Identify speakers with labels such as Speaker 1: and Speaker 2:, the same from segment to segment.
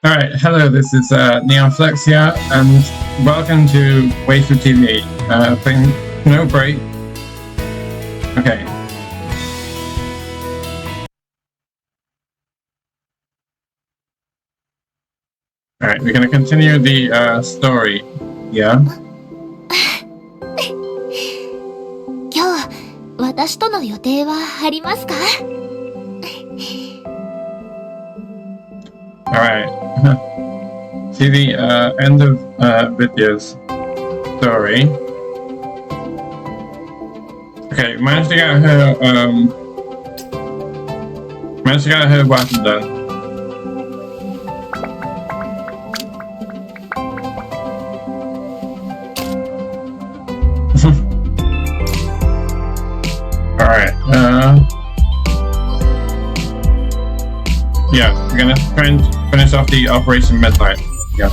Speaker 1: Alright, hello, this is NeonFlux here, and welcome to WAIFU TV, SnowBreak. Okay. Alright, we're gonna continue the story. Yeah?
Speaker 2: 今日、私との予定はありますか?
Speaker 1: Alright. See the end of Vidya's story. Okay, managed to get her weapon done. Alright, yeah, we're gonna try and finish off the Operation Midnight. Yeah.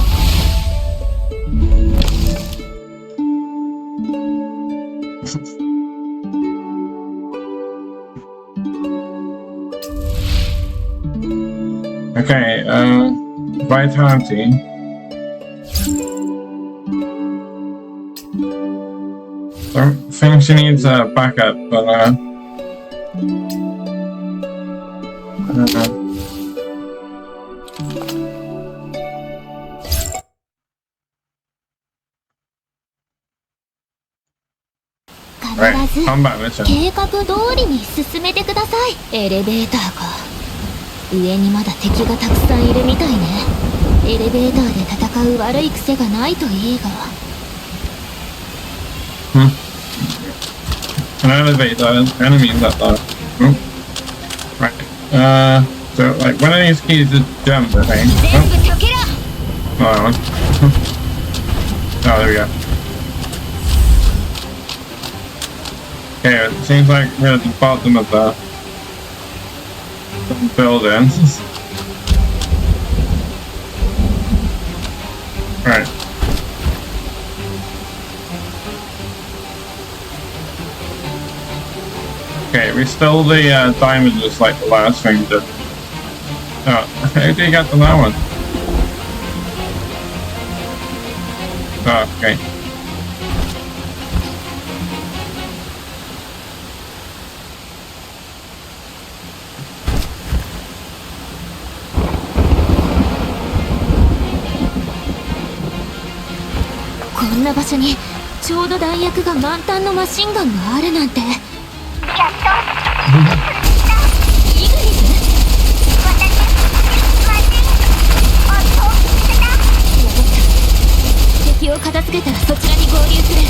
Speaker 1: Okay, Vitality. Don't think she needs a backup, but I don't know. Right, combat mission.
Speaker 2: 計画通りに進めてください。エレベーターか。上にまだ敵がたくさんいるみたいね。エレベーターで戦う悪い癖がないといいが。
Speaker 1: An elevator, enemies up there. Right. So like one of these keys is jump, I think. Oh, that one. Oh, there we go. Okay, it seems like we're at the bottom of the building. Right. Okay, we stole the diamond just like the last thing we did. Oh, how did you get to that one? Oh, okay.
Speaker 2: こんな場所にちょうど弾薬が満タンのマシンガンがあるなんて。敵を片付けたらそちらに合流する。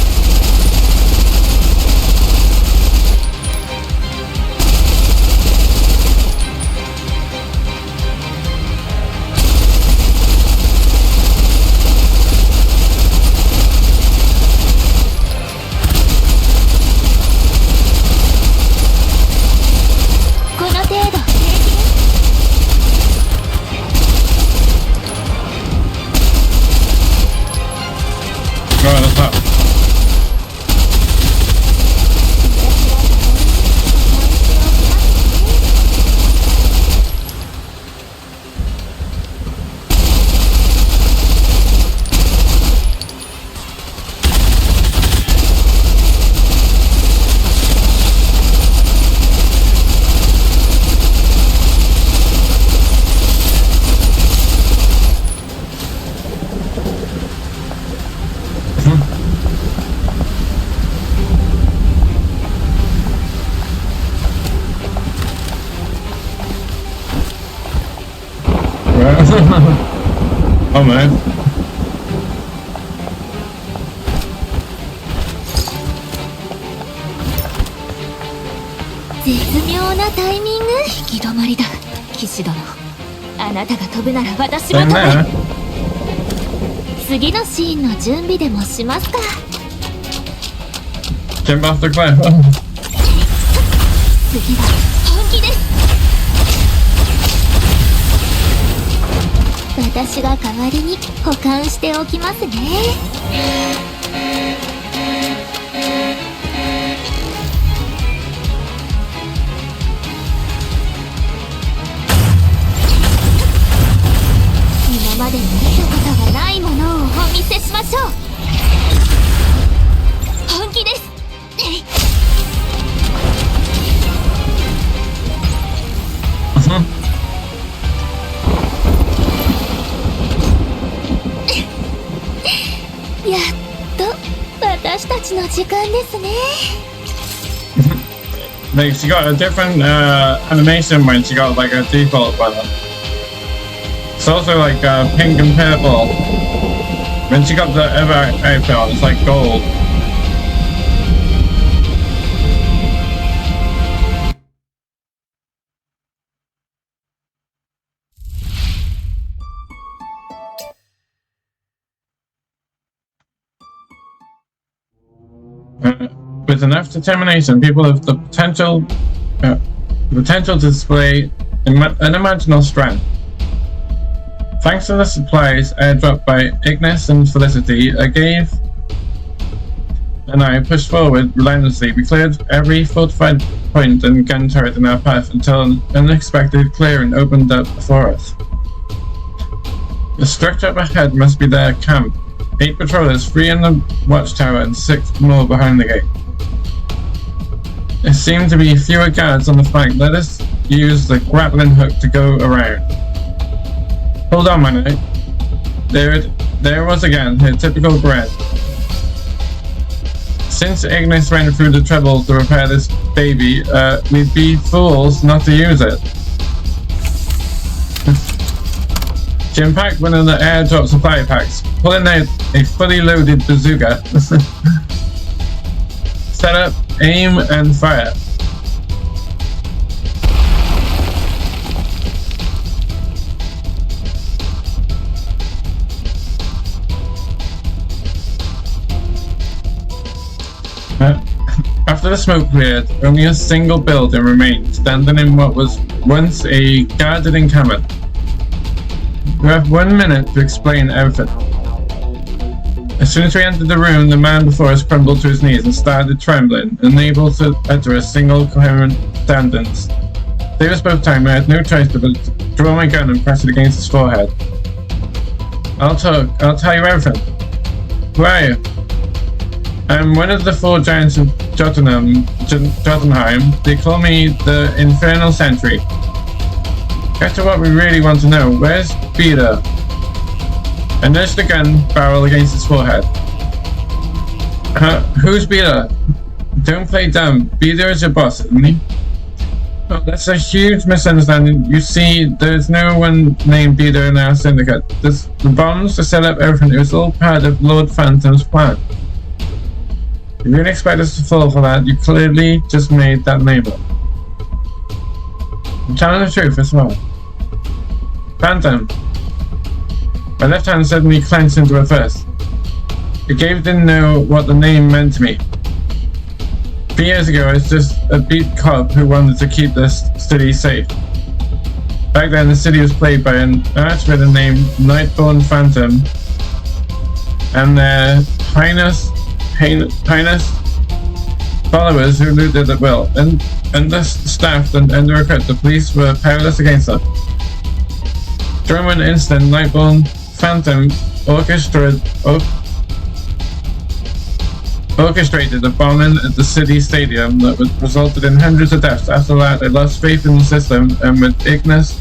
Speaker 1: Oh man.
Speaker 2: 絶妙なタイミング。行き止まりだ、騎士殿。あなたが飛ぶなら私も飛ぶ。次のシーンの準備でもしますか。
Speaker 1: Jump off the cliff.
Speaker 2: 次は本気です。私が代わりに保管しておきますね。今ままでに見たことがないものをお見せしましょう。本気です。やっと私たちの時間ですね。
Speaker 1: Like she got a different animation when she got like a default one. It's also like pink and purple. When she got the other outfit, it's like gold. With enough determination, people have the potential to display unimaginable strength. Thanks to the supplies airdropped by Ignis and Felicity, Agave and I pushed forward relentlessly. We cleared every fortified point and gun turret in our path until an unexpected clearing opened up before us. The structure up ahead must be their camp. 8 patrollers, 3 in the watchtower and 6 more behind the gate. There seem to be fewer guards on the flank. Let us use the grappling hook to go around. Hold on, my knight. There it was again, her typical bread. Since Ignis ran through the trouble to repair this baby, we'd be fools not to use it. She unpacked one of the airdrop supply packs, pulling out a fully loaded bazooka. Set up, aim, and fire. After the smoke cleared, only a single building remained, standing in what was once a guarded encampment. We have 1 minute to explain everything. As soon as we entered the room, the man before us crumbled to his knees and started trembling, unable to utter a single coherent sentence. Save us both time, I had no choice but to draw my gun and press it against his forehead. I'll tell you everything. Who are you? I'm one of the 4 giants of Jotunheim. They call me the Infernal Sentry. Get to what we really want to know. Where's Peter? I nudged the gun barrel against his forehead. Who's Peter? Don't play dumb. Peter is your boss, isn't he? Oh, that's a huge misunderstanding. You see, there's no one named Peter in our syndicate. The bombs to set up everything. It was all part of Lord Phantom's plan. You really expect us to fall for that? You clearly just made that name up. I'm telling the truth as well. Phantom. My left hand suddenly clenched into a fist. Agave didn't know what the name meant to me. 3 years ago, I was just a beat cop who wanted to keep this city safe. Back then, the city was plagued by an arch-ridden named Nightborn Phantom and their heinous followers who looted at will. And understaffed and under-equipped, the police were powerless against them. During one instant, Nightborn Phantom orchestrated a bombing at the city stadium that resulted in hundreds of deaths. After that, they lost faith in the system and with Ignis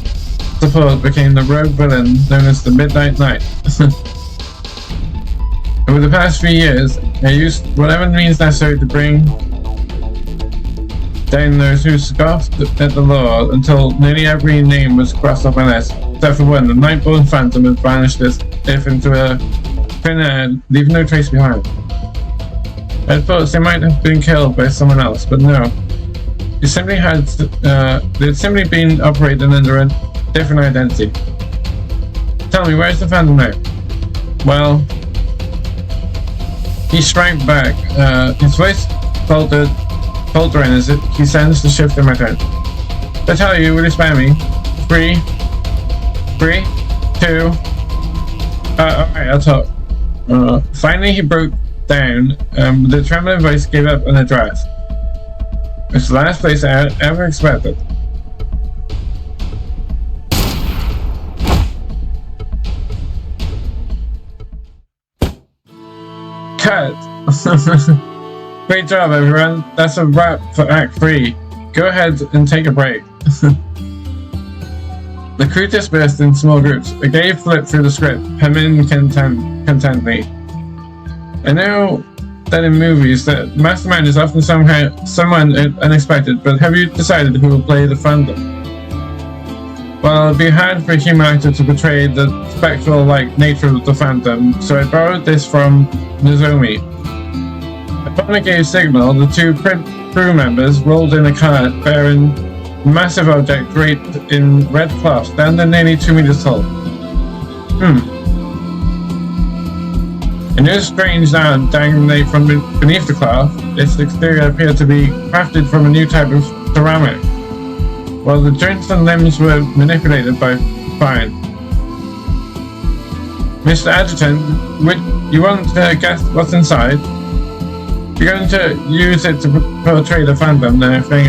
Speaker 1: support became the rogue villain known as the Midnight Knight. Over the past 3 years, I used whatever means necessary to bring down those who scoffed at the law until nearly every name was crossed off my list, except for one. The Nightborn Phantom had vanished as if into a thin air, leaving no trace behind. I thought they might have been killed by someone else, but no. They'd simply been operating under a different identity. Tell me, where's the Phantom now? Well, he shrank back. His voice faltering as he sensed the shift in my tone. I tell you, will you spare me? 3, 2. Alright, I'll talk. Finally, he broke down. The trembling voice gave up an address. It's the last place I ever expected. bet. Great job, everyone. That's a wrap for Act 3. Go ahead and take a break. The crew dispersed in small groups. Agave flipped through the script, humming contently. I know that in movies, the mastermind is often someone unexpected, but have you decided who will play the Phantom? Well, it'd be hard for a human actor to portray the spectral-like nature of the Phantom, so I borrowed this from Nozomi. Upon Agave's signal, the two crew members rolled in a cart bearing a massive object draped in red cloth, standing nearly 2 meters tall. A new strange arm dangling from beneath the cloth. Its exterior appeared to be crafted from a new type of ceramic, while the joints and limbs were manipulated by fire. Mr. Adjutant, would you want to guess what's inside? You're going to use it to portray the Phantom, then I think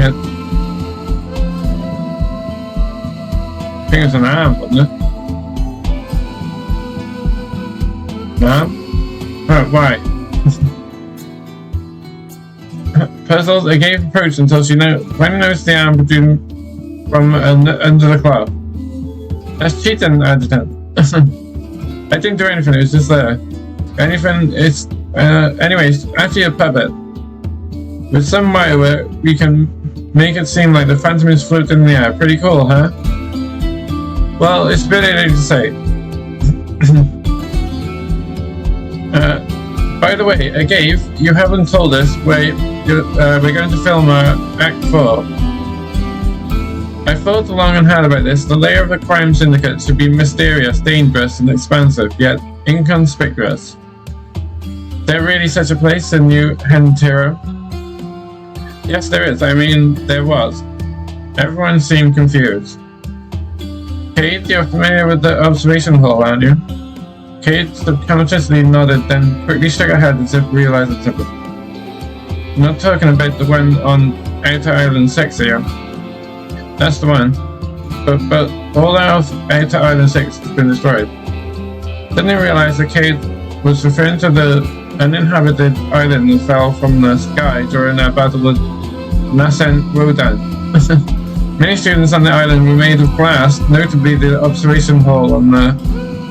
Speaker 1: it's an arm, wasn't it? Arm? Oh, why? Puzzled, Agave approached until she finally noticed the arm protruding from under the cloth. That's cheating, Adjutant. I didn't do anything, it was just there. Anyways, actually a puppet. With some wire we can make it seem like the Phantom is floating in the air. Pretty cool, huh? Well, it's a bit early to say. By the way, Agave, you haven't told us where we're going to film our Act 4. I thought long and hard about this. The layer of the crime syndicate should be mysterious, dangerous, and expansive, yet inconspicuous. Is there really such a place in New Hentero? Yes, there is. I mean, there was. Everyone seemed confused. Kate, you're familiar with the observation hall, aren't you? Kate subconsciously nodded, then quickly shook her head as if realizing something. I'm not talking about the one on Outer Island 6 here. That's the one. But all of Outer Island 6 has been destroyed. Then they realized that Kate was referring to the uninhabited island that fell from the sky during a battle with Nascent Rodan. Many students on the island were made of glass, notably the observation hall on the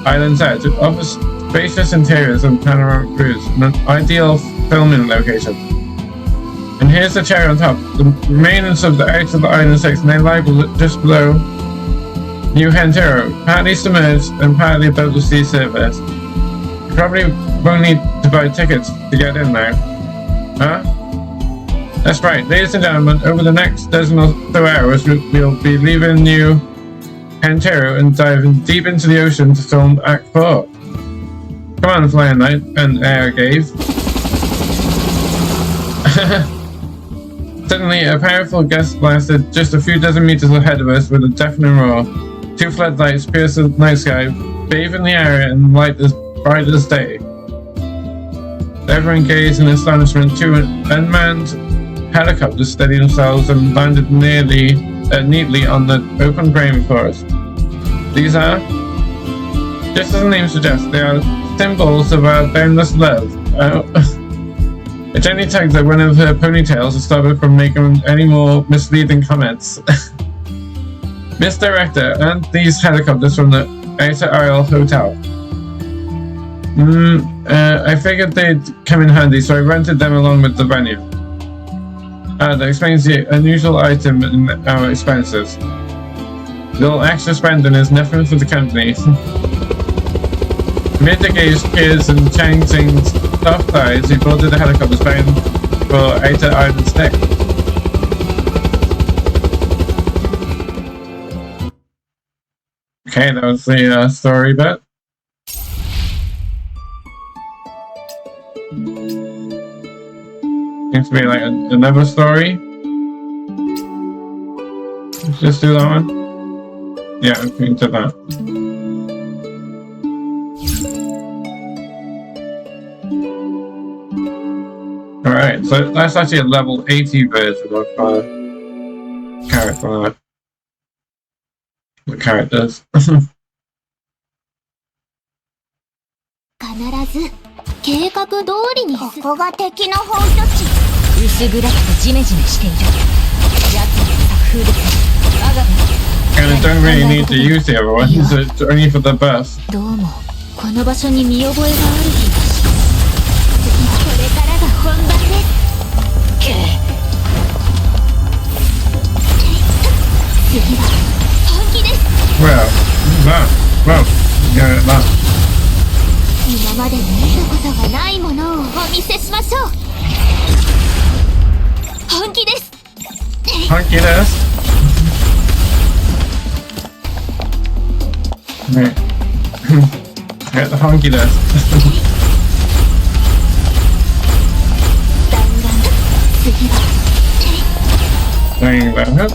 Speaker 1: island's edge. It offers spacious interiors and panoramic views, an ideal filming location. And here's the cherry on top. The remains of the Out of the Island 6 and they lie just below New Hentero, partly submerged and partly above the sea surface. You probably won't need to buy tickets to get in now. Huh? That's right, ladies and gentlemen, over the next dozen or so hours we'll be leaving New Hentero and diving deep into the ocean to film Act 4. Come on, Flying Knight and Agave. Suddenly, a powerful gust blasted just a few dozen meters ahead of us with a deafening roar. Two floodlights pierced the night sky, bathing the area in light as bright as day. Everyone gazed in astonishment. Two unmanned helicopters steadied themselves and landed neatly on the open grain before us. These are, just as the name suggests, they are symbols of our boundless love. I gently tugged at one of her ponytails to stop her from making any more misleading comments. Miss Director, aren't these helicopters from the Outer Isle Hotel? I figured they'd come in handy, so I rented them along with the venue. That explains the unusual item in our expenses. Little extra spending is nothing for the company. Amid the gaze, cheers, and Chang Tsing's soft thighs, he boarded the helicopters bound for Outer Island 6. Okay, that was the story bit. Seems to be like another story. Let's just do that one. Yeah, we can do that. Alright, so that's actually a level 80 version of the characters.
Speaker 2: 必ず計画通りに。
Speaker 3: ここが敵の本拠地。
Speaker 2: 薄暗くてジメジメしている。奴の作風です。アガベ。
Speaker 1: And I don't really need to use the other ones, it's only for the bus.
Speaker 2: どうもこの場所に見覚えがある気がします。これからが本番です。次は本気です。
Speaker 1: Well, yeah, that.
Speaker 2: 今まで見たことがないものをお見せしましょう。本気です。
Speaker 1: Honky this. Right. Get the honky this.
Speaker 2: 弾丸。次は
Speaker 1: Saying that.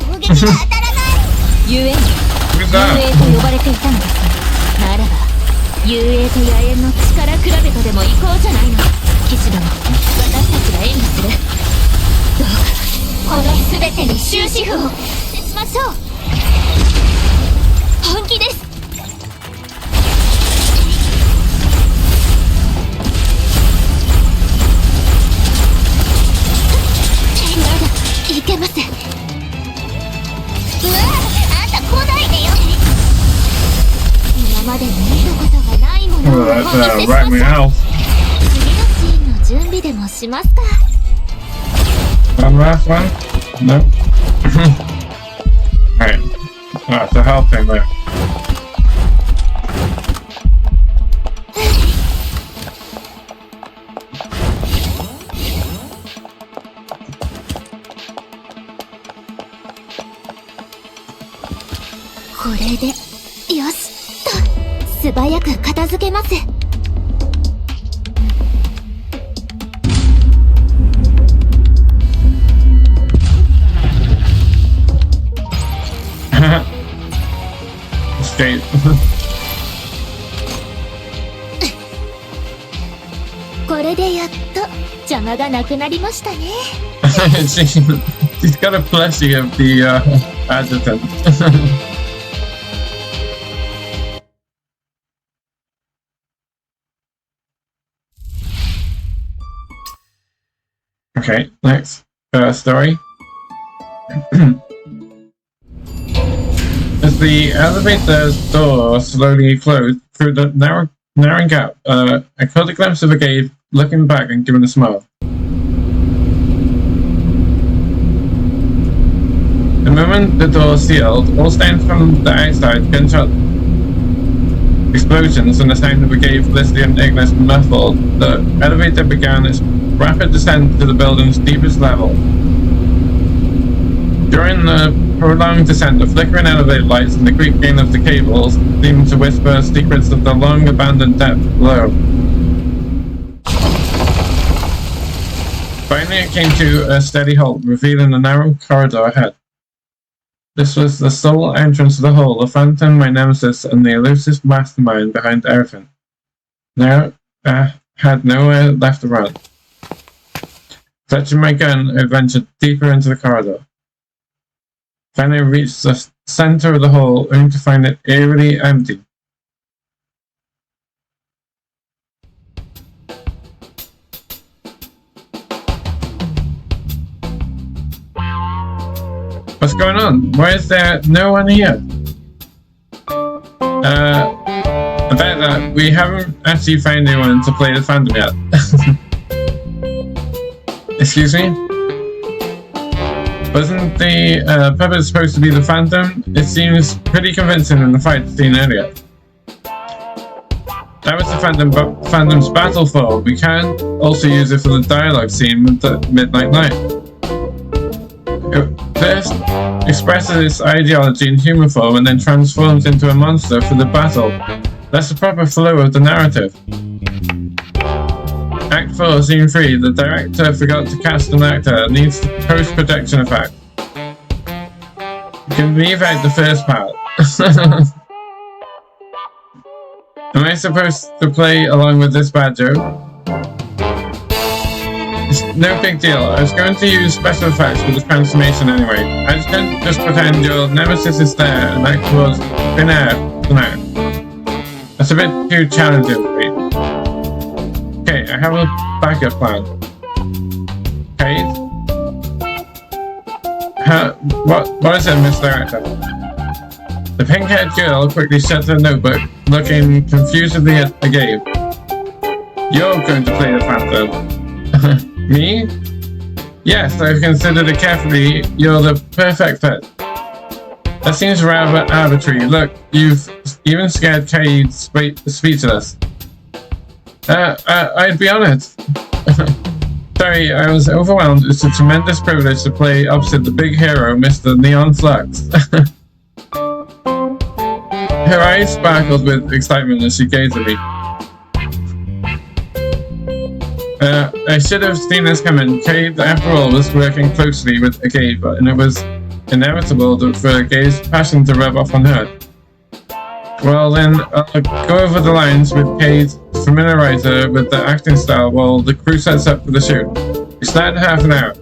Speaker 3: 攻撃が当たらない。
Speaker 2: ゆえに
Speaker 1: Look
Speaker 2: 雄
Speaker 1: at
Speaker 2: 英
Speaker 1: that.
Speaker 2: と呼ばれていたのです。ならば雄英と野猿の力比べとでも行こうじゃないの。騎士殿、私たちが演技する。どうかこの全てに終止符をしましょう。本気です。まだいけません。
Speaker 3: うわあ、あんた来ないでよ。
Speaker 2: 今まで見たことがないものを
Speaker 1: Oh,
Speaker 2: お見
Speaker 1: that's
Speaker 2: せしま
Speaker 1: right
Speaker 2: し
Speaker 1: me
Speaker 2: ょう。
Speaker 1: house.
Speaker 2: 次のシーンの準備でもしますか。
Speaker 1: One last one? Nope. Right. Oh, it's a health thing there.
Speaker 2: これでよしと素早く片付けます。
Speaker 1: Escape.
Speaker 2: これでやっと邪魔がなくなりましたね。
Speaker 1: she's got a plushie of the adjutant. Okay, next story. As the elevator door slowly closed through the narrowing gap, I caught a glimpse of a gaze looking back and giving a smile. The moment the door sealed, all standing from the outside, gunshot explosions and the sound of a gate Felicity Ignis muffled, the elevator began its rapid descent to the building's deepest level. During the prolonged descent, the flickering elevator lights and the creaking of the cables seemed to whisper secrets of the long-abandoned depth below. Finally, it came to a steady halt, revealing a narrow corridor ahead. This was the sole entrance to the hall, the Phantom, my nemesis, and the elusive mastermind behind everything. Now, I had nowhere left to run. Clutching my gun, I ventured deeper into the corridor. Finally, I reached the center of the hall, only to find it eerily empty. What's going on? Why is there no one here? About that, we haven't actually found anyone to play the Phantom yet. Excuse me? Wasn't the puppet supposed to be the Phantom? It seems pretty convincing in the fight scene earlier. That was the Phantom's battle form. We can also use it for the dialogue scene with the Midnight Night. It first expresses its ideology in human form and then transforms into a monster for the battle. That's the proper flow of the narrative. Act 4, Scene 3. The director forgot to cast an actor. It needs post-production effect. You can leave out the first part. Am I supposed to play along with this bad joke? It's no big deal. I was going to use special effects for the transformation anyway. I just can't just pretend your nemesis is there and act towards thin air for now. That's a bit too challenging for me. Okay, I have a backup plan. Okay. What is it, Mr. Director? The pink-haired girl quickly shut her notebook, looking confusedly at Gabe. You're going to play the Phantom. Me? Yes, I've considered it carefully. You're the perfect fit. That seems rather arbitrary. Look, you've even scared Cade speechless. I'd be honest. Sorry, I was overwhelmed. It's a tremendous privilege to play opposite the big hero, Mr. NeonFlux. Her eyes sparkled with excitement as she gazed at me. I should have seen this coming. Cade, after all, was working closely with Gabe, and it was inevitable for Gabe's passion to rub off on her. Well then, I'll go over the lines with Cade, familiarize her with the acting style while the crew sets up for the shoot. We start in half an hour.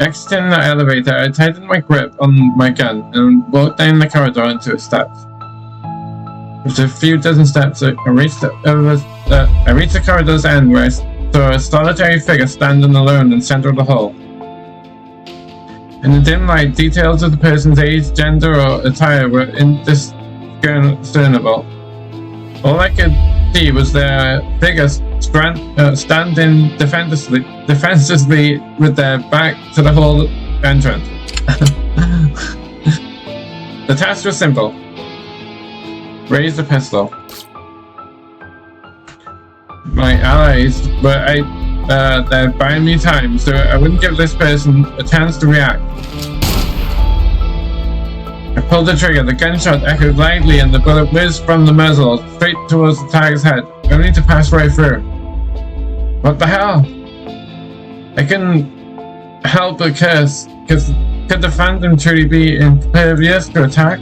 Speaker 1: Exiting the elevator, I tightened my grip on my gun and walked down the corridor into its steps. With a few dozen steps, I reached the corridor's end where I saw a solitary figure standing alone in the center of the hall. In the dim light, details of the person's age, gender, or attire were indiscernible. All I could see was their figure standing defensively with their back to the hall entrance. The task was simple. Raise the pistol. My allies were there buying me time, so I wouldn't give this person a chance to react. I pulled the trigger, the gunshot echoed loudly and the bullet whizzed from the muzzle straight towards the target's head, only to pass right through. What the hell? I couldn't help but curse, because could the Phantom truly be impervious to attack?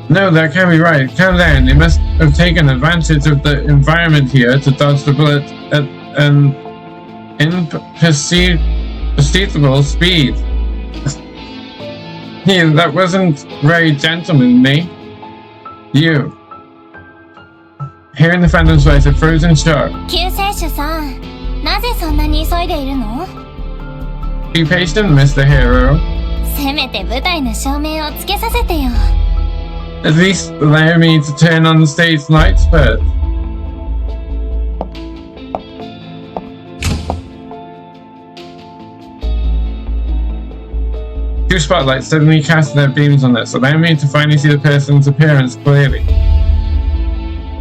Speaker 1: No, that can't be right. Calm down. They must have taken advantage of the environment here to dodge the bullet at an imperceptible speed. Yeah, that wasn't very gentlemanly. You. Hearing the Phantom's voice, I froze in shock. Be patient, Mr. Hero. At least allow me to turn on the stage lights first. Two spotlights suddenly cast their beams on us, allowing me to finally see the person's appearance clearly.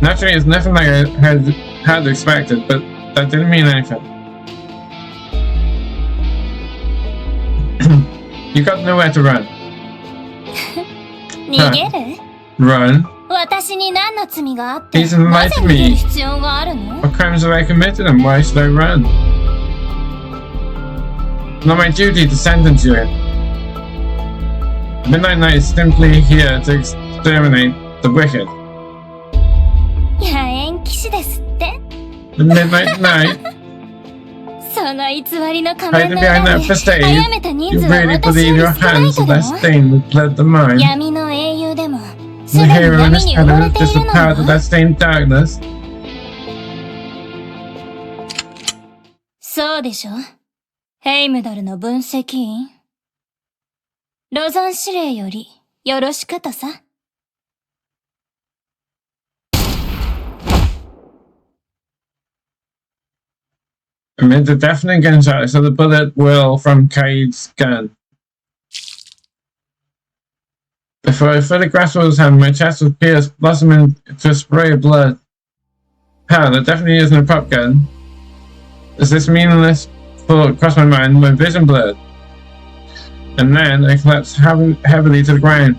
Speaker 1: Naturally, it's nothing like I had expected, but that didn't mean anything. You got nowhere to run. Run? He's enlightened me. What crimes have I committed and why should I run? Not my duty to sentence you. Midnight Knight is simply here to exterminate the wicked. The Midnight Knight? Hiding behind that facade, you really believe your hands are that stained with blood than mine? The hero in his shadow is just a part of that stained darkness. Amid the deafening gunshot, I saw the bullet whirl from Cade's gun. Before I fully grasped what was happening, my chest was pierced, blossoming into a spray of blood. Ha, that definitely isn't a prop gun. As this meaningless thought crossed my mind, my vision blurred. And then I collapsed heavily to the ground.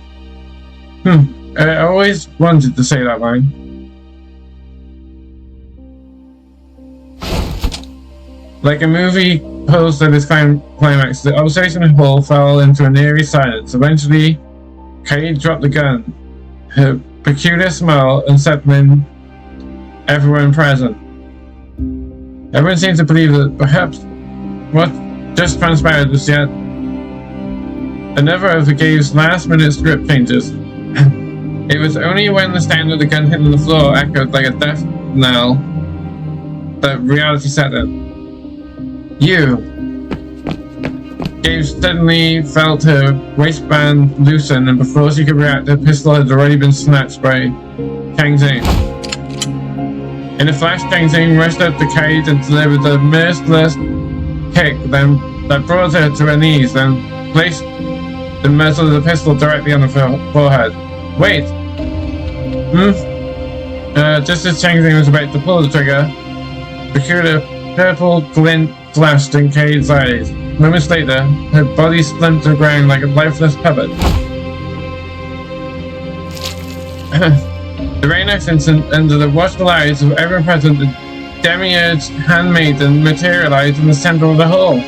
Speaker 1: I always wanted to say that line. Like a movie posed at its climax, the observation hall fell into an eerie silence. Eventually, Kaid dropped the gun. Her peculiar smile unsettling everyone present. Everyone seemed to believe that perhaps what just transpired was yet another of the game's last-minute script changes. It was only when the sound of the gun hitting the floor echoed like a death knell that reality set in. Gabe suddenly felt her waistband loosen, and before she could react, her pistol had already been snatched by Chang Zing. In a flash, Chang Zing rushed up to Kaid and delivered a merciless kick that brought her to her knees, then placed the muzzle of the pistol directly on her forehead. Wait! Just as Chang Zing was about to pull the trigger, peculiar purple glint flashed in Kaid's eyes. Moments later, her body slumped to the ground like a lifeless puppet. The very next instant, under the watchful eyes of everyone present, the demiurge handmaiden materialized in the center of the hall.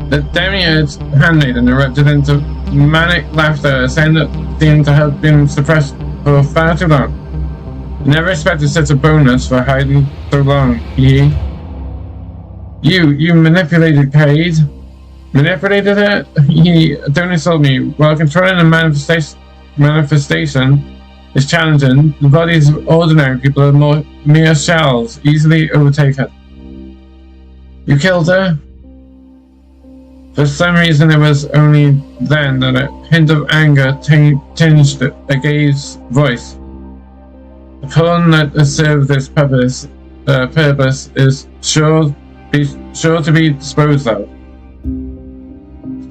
Speaker 1: The demiurge handmaiden erupted into manic laughter, a sound that seemed to have been suppressed for far too long. Never expected such a bonus for hiding so long. You manipulated Kaid. Manipulated her? Don't insult me. While controlling a manifestation is challenging, the bodies of ordinary people are mere shells, easily overtaken. You killed her? For some reason, it was only then that a hint of anger tinged Agave's voice. The pawn that has served this purpose is sure to be disposed of.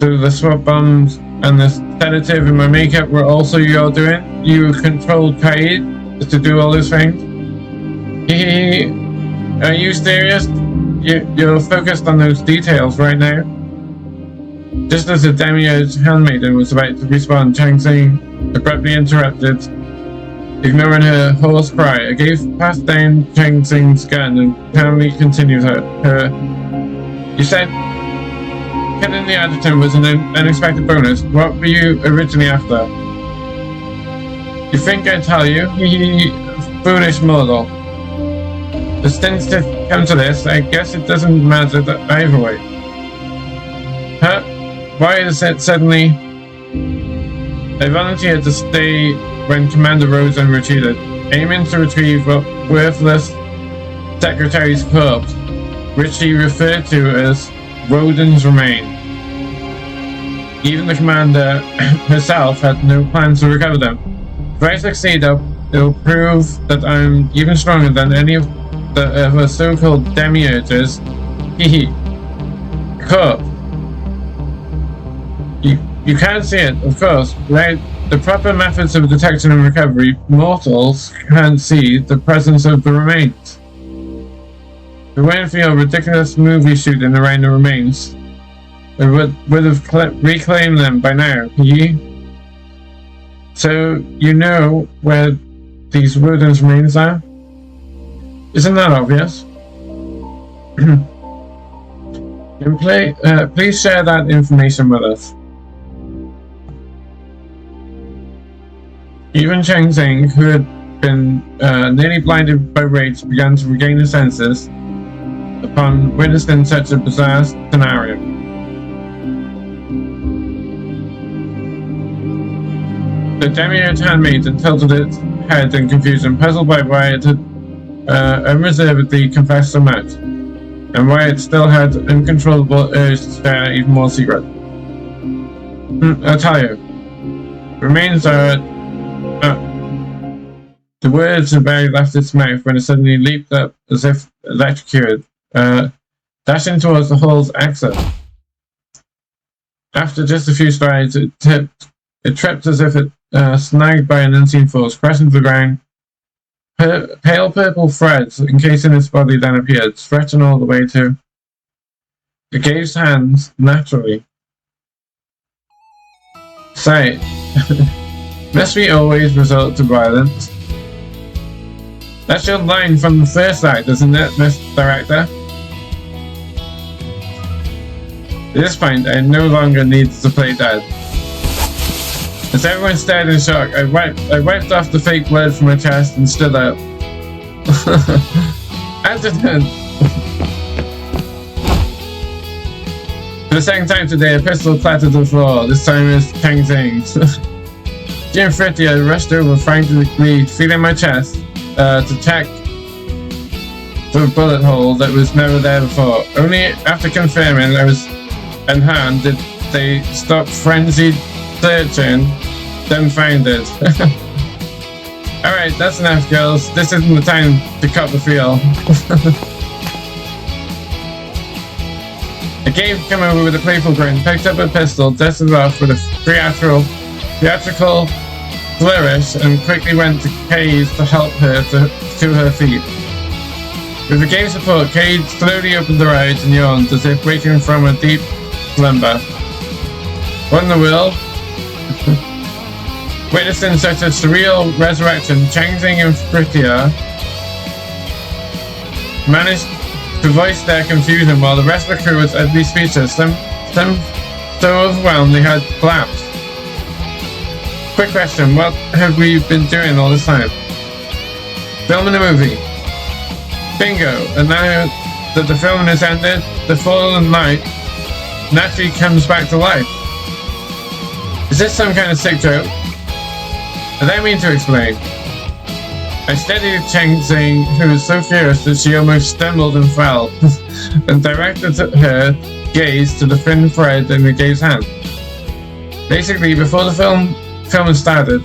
Speaker 1: So the swap bombs and the sedative in my makeup were also your doing? You controlled Kaid to do all these things? Are you serious? You're focused on those details right now? Just as the demiurge handmaiden was about to respond, Chang Zing abruptly interrupted, ignoring her hoarse cry. Agave passed down Chang Zing's gun and calmly continued her. You said killing the adjutant was an unexpected bonus. What were you originally after? You think I'd tell you? Foolish mortal. As things have come to this, I guess it doesn't matter either way. Huh? Why is it suddenly? I volunteered to stay when Commander Rosen retreated, aiming to retrieve a worthless secretary's corpse, which he referred to as Roden's remain. Even the commander herself had no plans to recover them. If I succeed, it'll prove that I'm even stronger than any of the so-called demiurges. Corpse. You can't see it, of course. Without the proper methods of detection and recovery, mortals can't see the presence of the remains. We went for your ridiculous movie shooting around the remains. We would have reclaimed them by now. So you know where these Roden's remains are? Isn't that obvious? Please share that information with us. Even Chang Zing, who had been nearly blinded by rage, began to regain his senses upon witnessing such a bizarre scenario. The demiurge handmaiden tilted its head in confusion, puzzled by why it had unreservedly confessed so much, and why it still had uncontrollable urge to share even more secret. I'll tell you. Remains are... The words had barely left its mouth when it suddenly leaped up as if electrocuted, dashing towards the hall's exit. After just a few strides, it tripped as if it snagged by an unseen force, crashing to the ground. Pale purple threads encasing its body then appeared, stretching all the way to Agave's hands naturally. Say, must we always resort to violence? That's your line from the first act, isn't it, Miss Director? At this point, I no longer need to play dead. As everyone stared in shock, I wiped off the fake blood from my chest and stood up. Adjutant! For the second time today, a pistol clattered to the floor. This time it was Chang Zing's. Jim Frithia rushed over frantically, feeling my chest to check for a bullet hole that was never there before. Only after confirming I was in hand did they stop frenzied searching, then find it. Alright, that's enough, girls. This isn't the time to cut the feel. A Gabe came over with a playful grin, picked up a pistol, dusted it off with a theatrical flourish, and quickly went to Cade to help her to her feet. With the Gabe's support, Cade slowly opened her eyes and yawned as if waking from a deep slumber. What in the world? Witnessing such a surreal resurrection, Chang Zing and Frithia managed to voice their confusion while the rest of the crew was utterly speechless. Some so overwhelmed they had collapsed. Quick question, what have we been doing all this time? Filming a movie. Bingo! And now that the filming has ended, the fallen light naturally comes back to life. Is this some kind of sick joke? I don't mean to explain. I steadied Chang Zing, who was so furious that she almost stumbled and fell, and directed her gaze to the thin thread in the Gabe's hand. Basically, before the film started,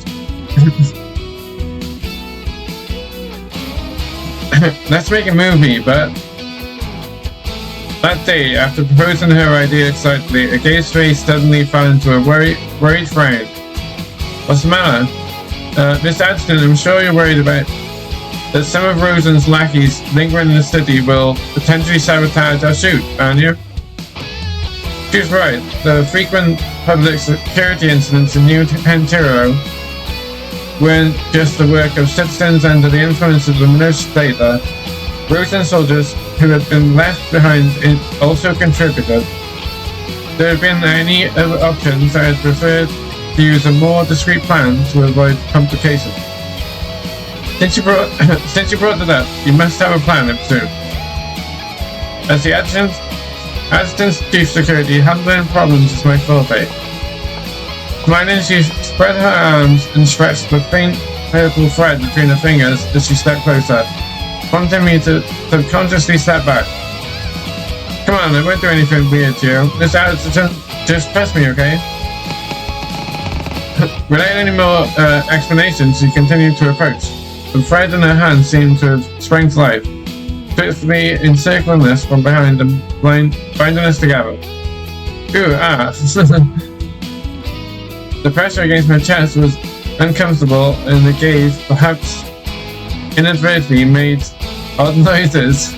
Speaker 1: let's make a movie, but that day, after proposing her idea excitedly, a Gabe's face suddenly fell into a worried frown. What's the matter? Miss Adjutant, I'm sure you're worried about that some of Rosen's lackeys lingering in the city will potentially sabotage our shoot, aren't you? She's right. The frequent public security incidents in New Hentiro weren't just the work of citizens under the influence of the malicious data. Rosen soldiers who had been left behind also contributed. If there had been any other options, I had preferred to use a more discreet plan to avoid complications. Since you brought it up, you must have a plan of soon. As the Adjutant's chief security, handling problems is my forte. Smiling, she spread her arms and stretched the faint purple thread between her fingers as she stepped closer, prompting me to subconsciously step back. Come on, I won't do anything weird to you. Miss Adjutant, just trust me, okay? Without any more explanations, she continued to approach. The thread in her hand seemed to have sprung to life, swiftly encircling us from behind and binding us together. Ooh, ah. The pressure against my chest was uncomfortable, and the gaze, perhaps inadvertently, made odd noises.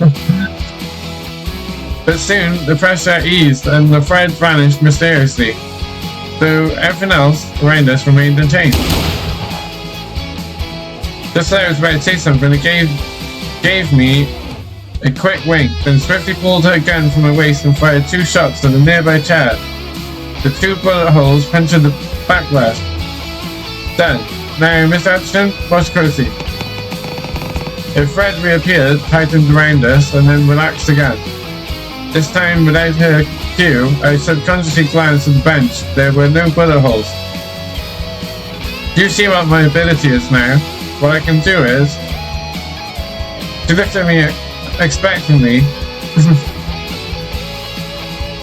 Speaker 1: But soon, the pressure eased and the thread vanished mysteriously, though everything else around us remained unchanged. Just as I was about to say something, it gave me a quick wink, then swiftly pulled her gun from her waist and fired 2 shots at a nearby chair. The 2 bullet holes punctured the backlash. Done. Now, Miss Adjutant, watch closely. A thread reappeared, tightened around us, and then relaxed again. This time, without her cue, I subconsciously glanced at the bench. There were no bullet holes. You see what my ability is now. What I can do is... She looked at me expectantly.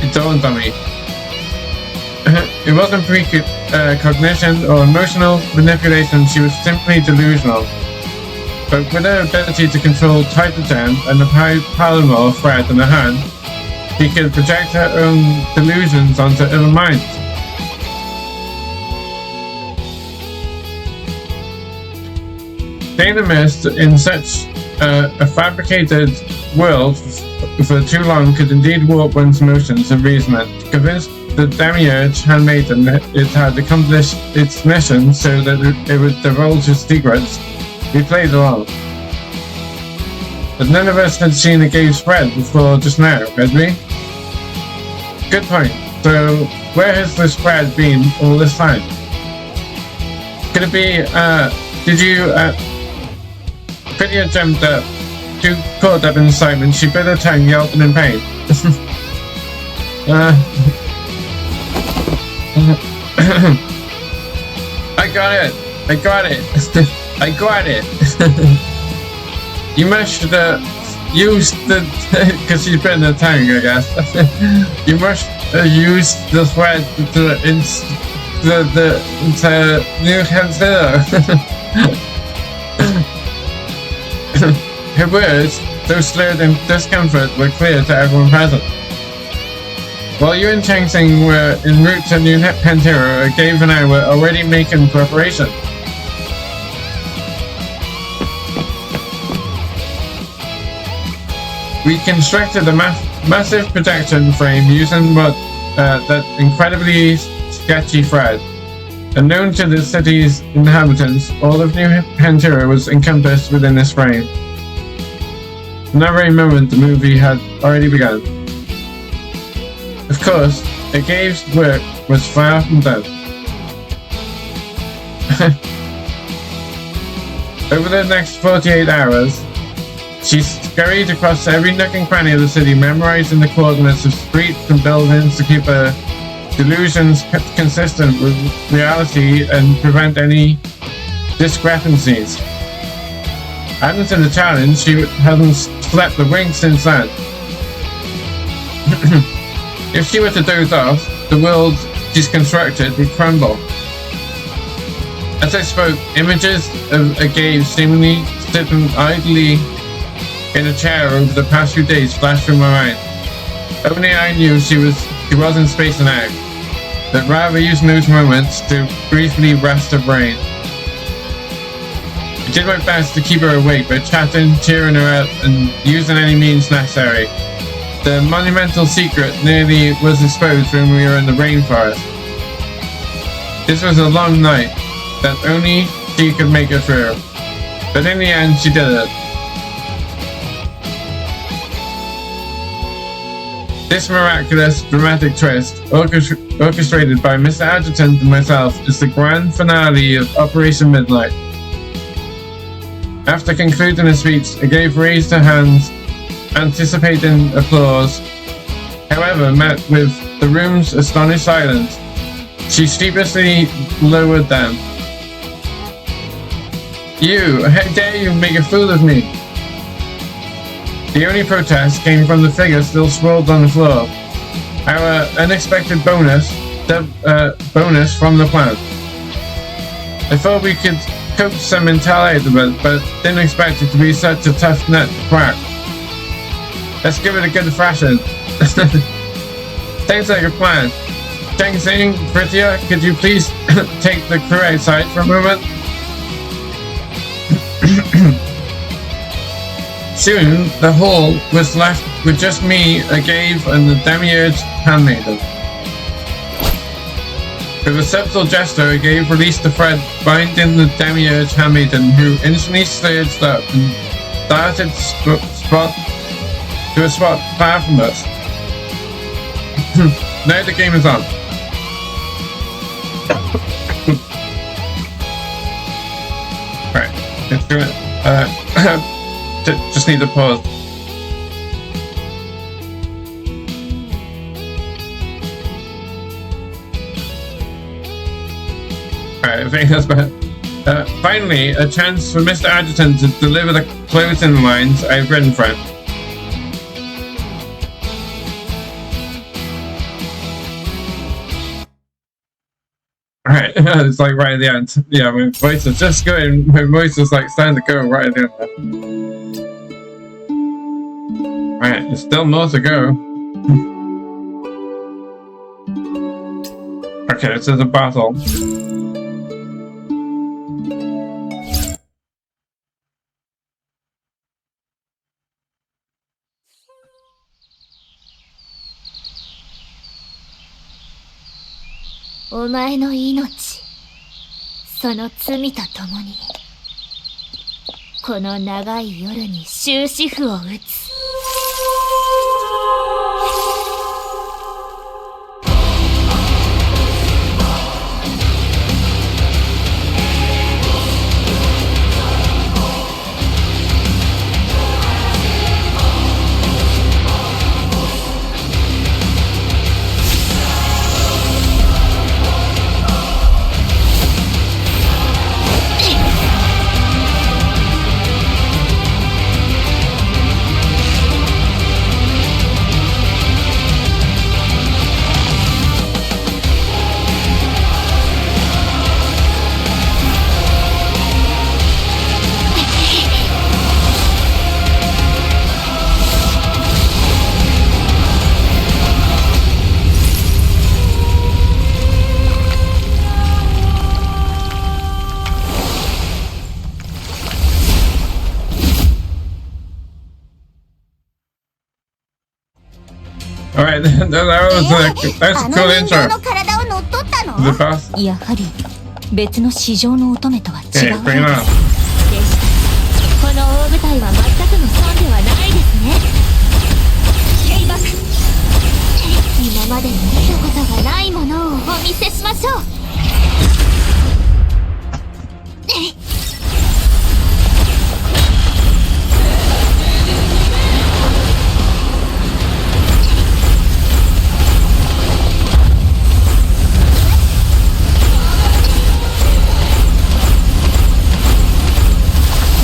Speaker 1: It dawned on me. It wasn't precognition or emotional manipulation, she was simply delusional. But with her ability to control Typogen and the Palomar thread in her hand, she could project her own delusions onto other minds. Staying immersed in such a fabricated world for too long could indeed warp one's emotions and reasoning. Convinced the Demiurge handmaiden it had accomplished its mission so that it would divulge its secrets, we played along. But none of us had seen a gay spread before just now, had we? Good point. So, where has the spread been all this time? Could it be, did you, Vidya jumped up, too caught up in excitement, she bit her tongue, yelping in pain. I got it! I got it! I got it! You must use the because she's been in the tank, I guess. You must use the thread to new consider. Her words, though slurred in discomfort, were clear to everyone present. While you and Chang Xing were en route to New Pantera, Gabe and I were already making preparation. We constructed a massive projection frame using that incredibly sketchy thread. Unknown to the city's inhabitants, all of New Pantera was encompassed within this frame. From that very moment, the movie had already begun. Of course, Gabe's work was far from done. Over the next 48 hours, she scurried across every nook and cranny of the city, memorizing the coordinates of streets and buildings to keep her delusions consistent with reality and prevent any discrepancies. Adding to the challenge, she hadn't slept a wink since then. If she were to doze off, the world she's constructed would crumble. As I spoke, images of a Gabe seemingly sitting idly in a chair over the past few days flashed through my mind. Only I knew she wasn't spacing out, but rather using those moments to briefly rest her brain. I did my best to keep her awake by chatting, cheering her up, and using any means necessary. The monumental secret nearly was exposed when we were in the rainforest. This was a long night that only she could make it through, but in the end she did it. This miraculous, dramatic twist, orchestrated by Mr. Adjutant and myself, is the grand finale of Operation Midnight. After concluding her speech, Agave raised her hands, anticipating applause. However, met with the room's astonished silence, she sheepishly lowered them. You! How dare you make a fool of me! The only protest came from the figure still sprawled on the floor. Our unexpected bonus from the plan. I thought we could coax some intel out of it, but didn't expect it to be such a tough nut to crack. Let's give it a good thrashing. Sounds like a plan. Chang Xing, Vidya, could you please take the crew outside for a moment? Soon, the hall was left with just me, Agave, and the Demiurge handmaiden. With a subtle gesture, Agave released the thread binding the Demiurge handmaiden, who instantly surged up and darted to a spot far from us. Now the game is on. Right, let's do it. Just need to pause. Alright, I think that's better. Finally, a chance for Mr. Adjutant to deliver the closing lines I've written for him. Alright, it's like right at the end. Yeah, my voice is just going, my voice is like starting to go right at the end. Alright, there's still more to go. Okay, this is a battle.
Speaker 2: O 前の命、その罪とともにこの長い夜に終止符を打つ。
Speaker 1: Alright, that's a cool intro.
Speaker 3: の体を乗っ取ったの？
Speaker 1: The boss.
Speaker 4: やはり別の市場の乙女とは違
Speaker 1: Okay,
Speaker 4: う。
Speaker 1: bring it on.
Speaker 2: でした。この大舞台は全くの損ではないですね。警爆。今までに見たことがないものをお見せしましょう。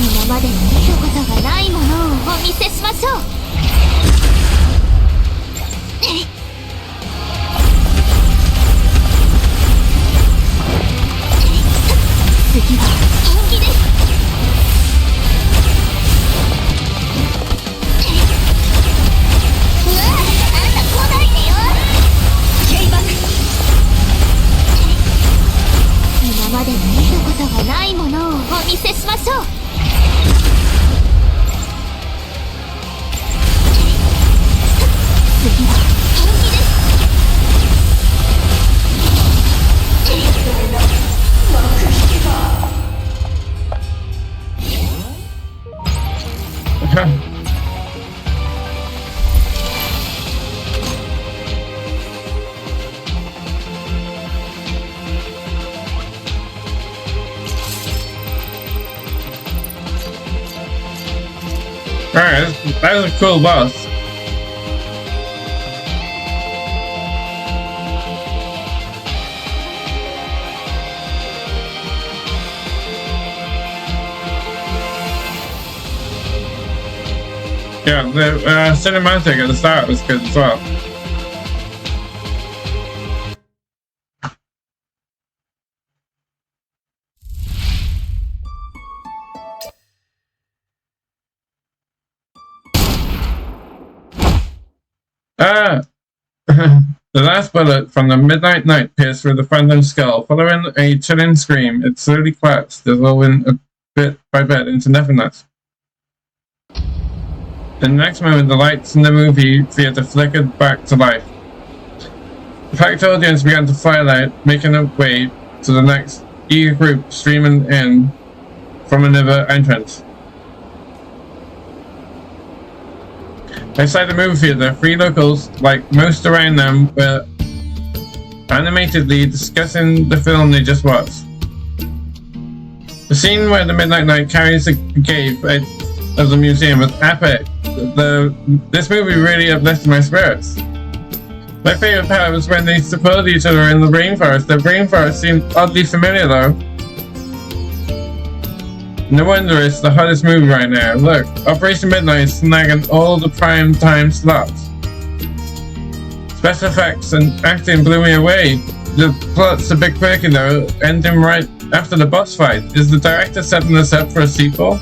Speaker 2: 今までに見たことがないものをお見せしましょう。次は本気です。
Speaker 3: うわ、あんた来ないでよ。
Speaker 2: 警爆。今までに見たことがないものをお見せしましょう。次は本気です。
Speaker 1: Alright, that was a cool boss. Yeah, the cinematic at the start was good as well. The last bullet from the midnight night pierced through the phantom's skull. Following a chilling scream, it slowly collapsed, dissolving a bit by bit into nothingness. The next moment, the lights in the movie theater flickered back to life. The packed audience began to file out, making their way to the next eager group streaming in from another entrance. Outside the movie theater, three locals, like most around them, were animatedly discussing the film they just watched. The scene where the Midnight Knight carries the cave out of the museum was epic. This movie really uplifted my spirits. My favourite part was when they supported each other in the rainforest. The rainforest seemed oddly familiar though. No wonder it's the hottest movie right now. Look, Operation Midnight is snagging all the prime time slots. Special effects and acting blew me away. The plot's a bit quirky though, ending right after the boss fight. Is the director setting this up for a sequel?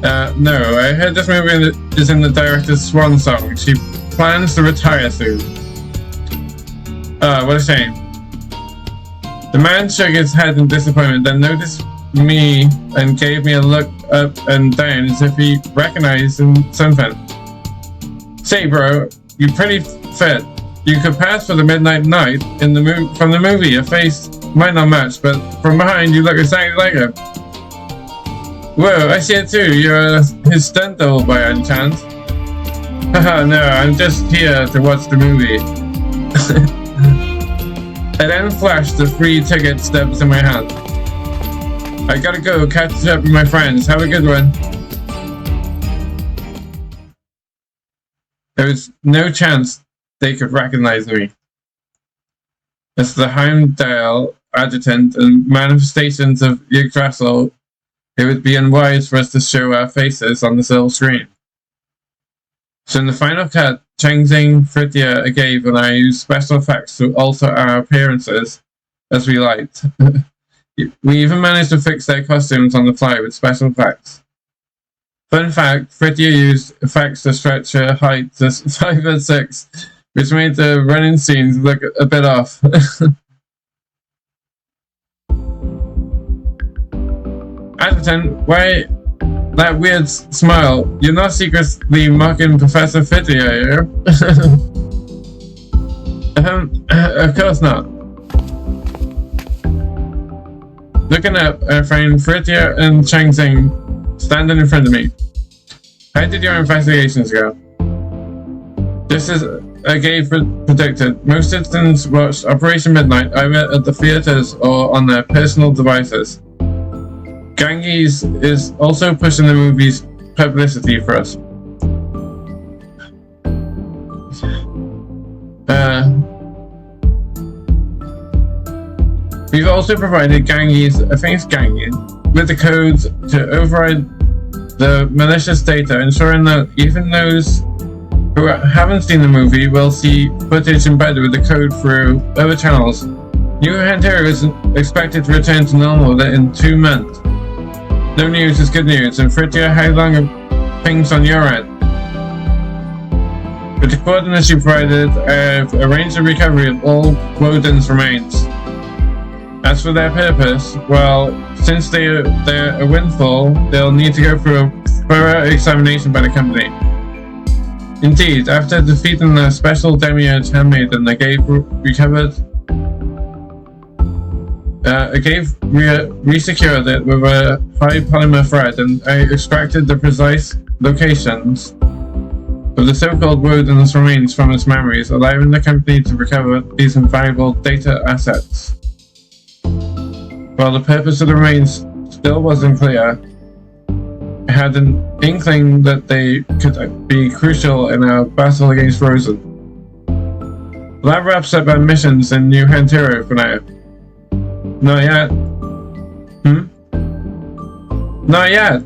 Speaker 1: No, I heard this movie is in the director's swan song. She plans to retire soon. What a shame. The man shook his head in disappointment, then noticed me and gave me a look up and down as if he recognized something. Say bro, you're pretty fit. You could pass for the Midnight Knight in the from the movie. Your face might not match, but from behind you look exactly like him. Whoa, I see it too. You're his stunt double by any chance? Haha, no, I'm just here to watch the movie. I then flashed the free ticket stubs in my hand. I gotta go catch up with my friends. Have a good one. There was no chance they could recognize me. As the Heimdall adjutant and manifestations of Yggdrasil, it would be unwise for us to show our faces on the silver screen. So in the final cut, Changxing, VidyaArgaveEventStory, and I used special effects to alter our appearances as we liked. We even managed to fix their costumes on the fly with special effects. Fun fact, Vidya used effects to stretch her height to 5'6", which made the running scenes look a bit off. Adjutant, why that weird smile? You're not secretly mocking Professor Vidya, are you? Of course not. Looking up, I find Vidya and Changxing standing in front of me. How did your investigations go? Just as Agave predicted, most citizens watched Operation Midnight either at the theaters or on their personal devices. Ganges is also pushing the movie's publicity for us. We've also provided Ganges, I think it's Ganges, with the codes to override the malicious data, ensuring that even those who haven't seen the movie will see footage embedded with the code through other channels. New Hantero is expected to return to normal in 2 months. No news is good news, and Vidya, how long are things on your end? With the coordinates you provided, I've arranged the recovery of all Woden's remains. As for their purpose, well, since they're a windfall, they'll need to go through a thorough examination by the company. Indeed, after defeating the special demiurge handmaiden, Agave resecured it with a high polymer thread, and I extracted the precise locations of the so-called Woden's remains from its memories, allowing the company to recover these invaluable data assets. While the purpose of the remains still wasn't clear, I had an inkling that they could be crucial in our battle against Rosen. That wraps up our missions in New Hantero for now. Not yet. Not yet.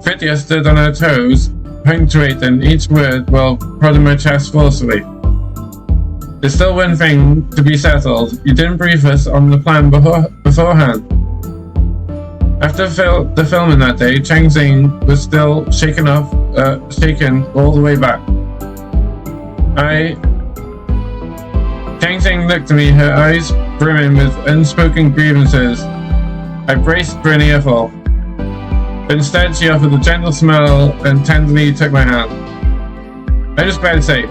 Speaker 1: Vidya stood on her toes, punctuating each word while prodding my chest forcefully. There's still one thing to be settled. You didn't brief us on the plan beforehand. After the filming that day, Changxing was still shaken all the way back. Changxing looked at me, her eyes brimming with unspoken grievances. I braced for an earful, but instead she offered a gentle smile and tenderly took my hand. I just about to say,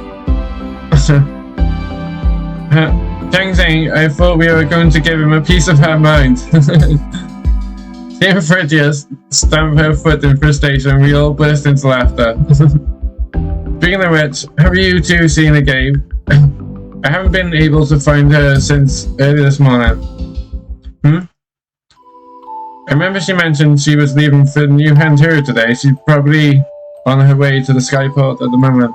Speaker 1: Changxing, I thought we were going to give him a piece of her mind. Seeing Vidya stamp her foot in frustration, we all burst into laughter. Speaking of which, have you two seen Agave? I haven't been able to find her since early this morning. I remember she mentioned she was leaving for New Hantero today. She's probably on her way to the skyport at the moment.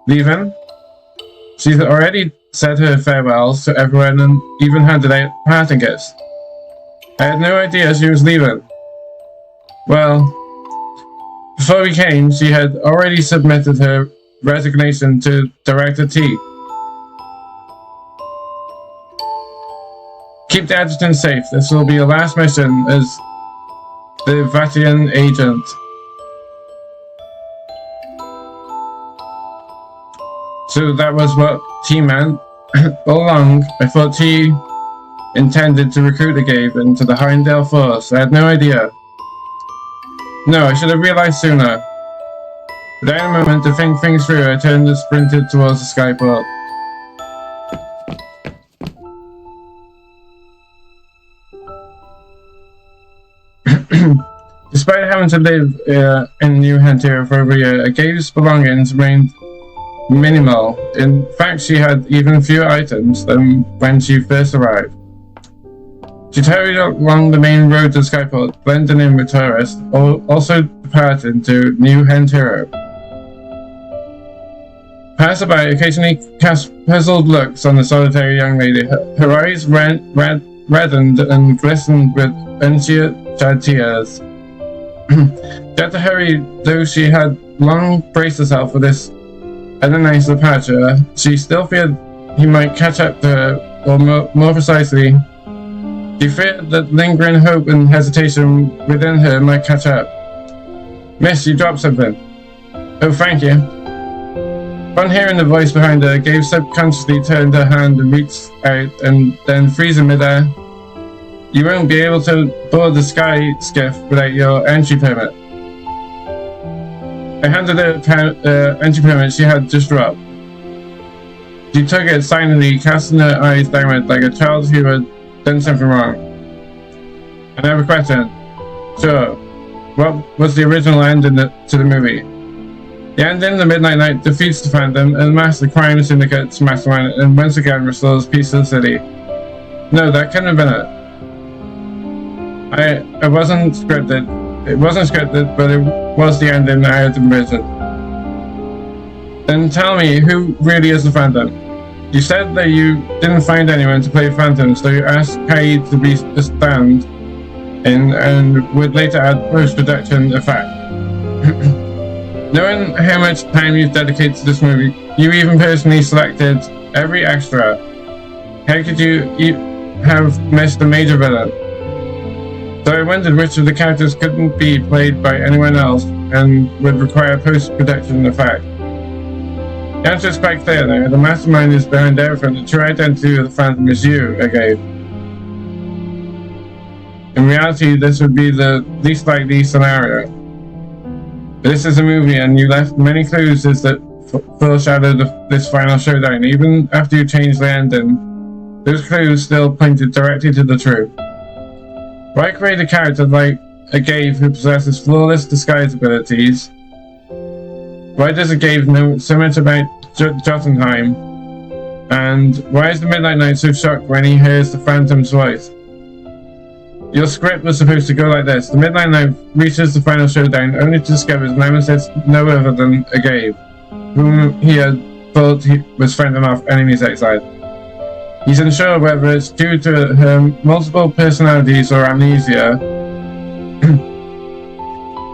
Speaker 1: Leaving? She's already said her farewells to everyone and even handed out parting gifts. I had no idea she was leaving. Well, before we came, she had already submitted her resignation to Director T. Keep the adjutant safe. This will be your last mission as the Vatian agent. So that was what T meant. All along, I thought T intended to recruit Agave into the Heimdall force. I had no idea. No, I should have realized sooner. Without a moment to think things through, I turned and sprinted towards the skyport. gone to live in New Hampshire for over a year. Gabe's belongings remained minimal. In fact, she had even fewer items than when she first arrived. She hurried along the main road to Skyport, blending in with tourists, also departing to New Hampshire. Passerby occasionally cast puzzled looks on the solitary young lady. Her eyes reddened and glistened with unshed tears. She had to hurry, though she had long braced herself for this unannounced departure. She still feared he might catch up to her, or more precisely, she feared that lingering hope and hesitation within her might catch up. Miss, you dropped something. Oh, thank you. Upon hearing the voice behind her, Gabe subconsciously turned her hand and reached out, and then freezing midair. You won't be able to board the sky skiff without your entry permit. I handed her the entry permit she had just dropped. She took it silently, casting her eyes downward like a child who had done something wrong. Another question. Sure. What was the original ending to the movie? The ending, the Midnight Knight defeats the Phantom, unmasks the crime syndicate's mastermind, and once again restores peace to the city. No, that couldn't have been it. It wasn't scripted. It wasn't scripted, but it was the ending I had envisioned. Then tell me, who really is the Phantom? You said that you didn't find anyone to play Phantom, so you asked Kai to be a stand in, and would later add post-production effect. Knowing how much time you've dedicated to this movie, you even personally selected every extra. How could you have missed a major villain? So I wondered which of the characters couldn't be played by anyone else and would require post-production effect. The answer is quite clear now. The mastermind is behind everything. The true identity of the Phantom is you, Agave. In reality, this would be the least likely scenario. This is a movie, and you left many clues that foreshadowed this final showdown. Even after you changed the ending, those clues still pointed directly to the truth. Why create a character like Agave who possesses flawless disguise abilities? Why does Agave know so much about Jotunheim? And why is the Midnight Knight so shocked when he hears the Phantom's voice? Your script was supposed to go like this. The Midnight Knight reaches the final showdown only to discover his nemesis no other than Agave, whom he had thought he was fending off enemies outside. He's unsure whether it's due to her multiple personalities or amnesia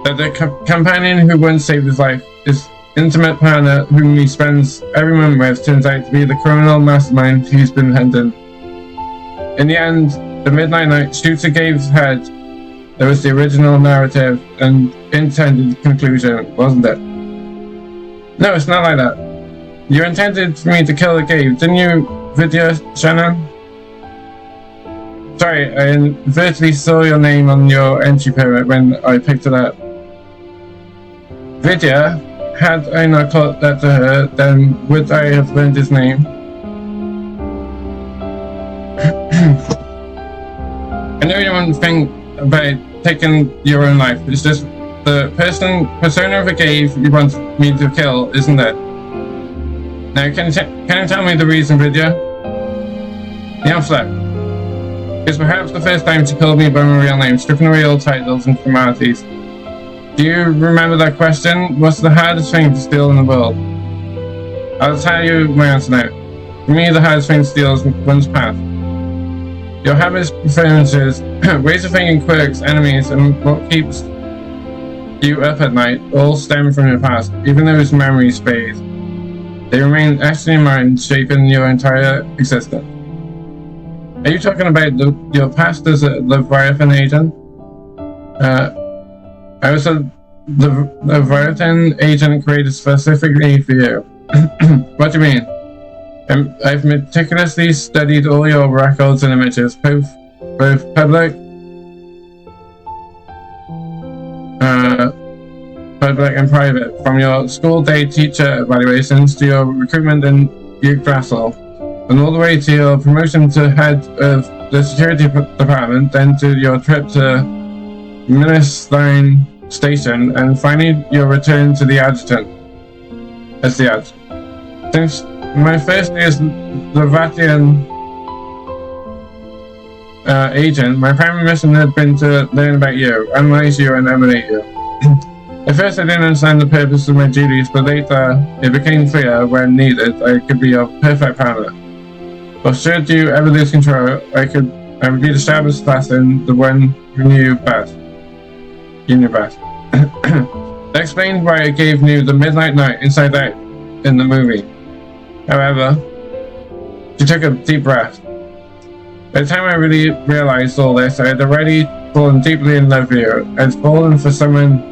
Speaker 1: that the companion who once saved his life, his intimate partner whom he spends every moment with, turns out to be the criminal mastermind he's been hunting. In the end, the Midnight Knight shoots Agave's head. There was the original narrative and intended conclusion, wasn't it? No, it's not like that. You intended for me to kill Agave, didn't you, Vidya Shannon? Sorry, I inadvertently saw your name on your entry permit when I picked it up. Vidya, had I not taught that to her, then would I have learned his name? I know you wouldn't think about taking your own life. It's just the persona of Agave you want me to kill, isn't it? Now, can you tell me the reason, Vidya? NeonFlux. It's perhaps the first time she called me by my real name, stripping away all titles and formalities. Do you remember that question? What's the hardest thing to steal in the world? I'll tell you my answer now. For me, the hardest thing to steal is one's path. Your habits, preferences, ways of thinking, quirks, enemies, and what keeps you up at night all stem from your past. Even though its memories fade, they remain etched in your mind, shaping your entire existence. Are you talking about your past as a Leviathan agent? I was a Leviathan agent created specifically for you. What do you mean? I've meticulously studied all your records and images, both public and private, from your school day teacher evaluations to your recruitment in Yggdrasil, and all the way to your promotion to head of the security department, then to your trip to Minas Stein station, and finally you're returned to the adjutant. As the adjutant. Since my first day as the Vatian agent, my primary mission had been to learn about you, analyze you, and emanate you. At first I didn't understand the purpose of my duties, but later it became clear when needed I could be your perfect partner. But should you ever lose control, I would be the sharpest assassin, the one who knew best. You knew best. That explains why I gave you the Midnight Night Inside Out in the movie. However, she took a deep breath. By the time I really realized all this, I had already fallen deeply in love with you. I had fallen for someone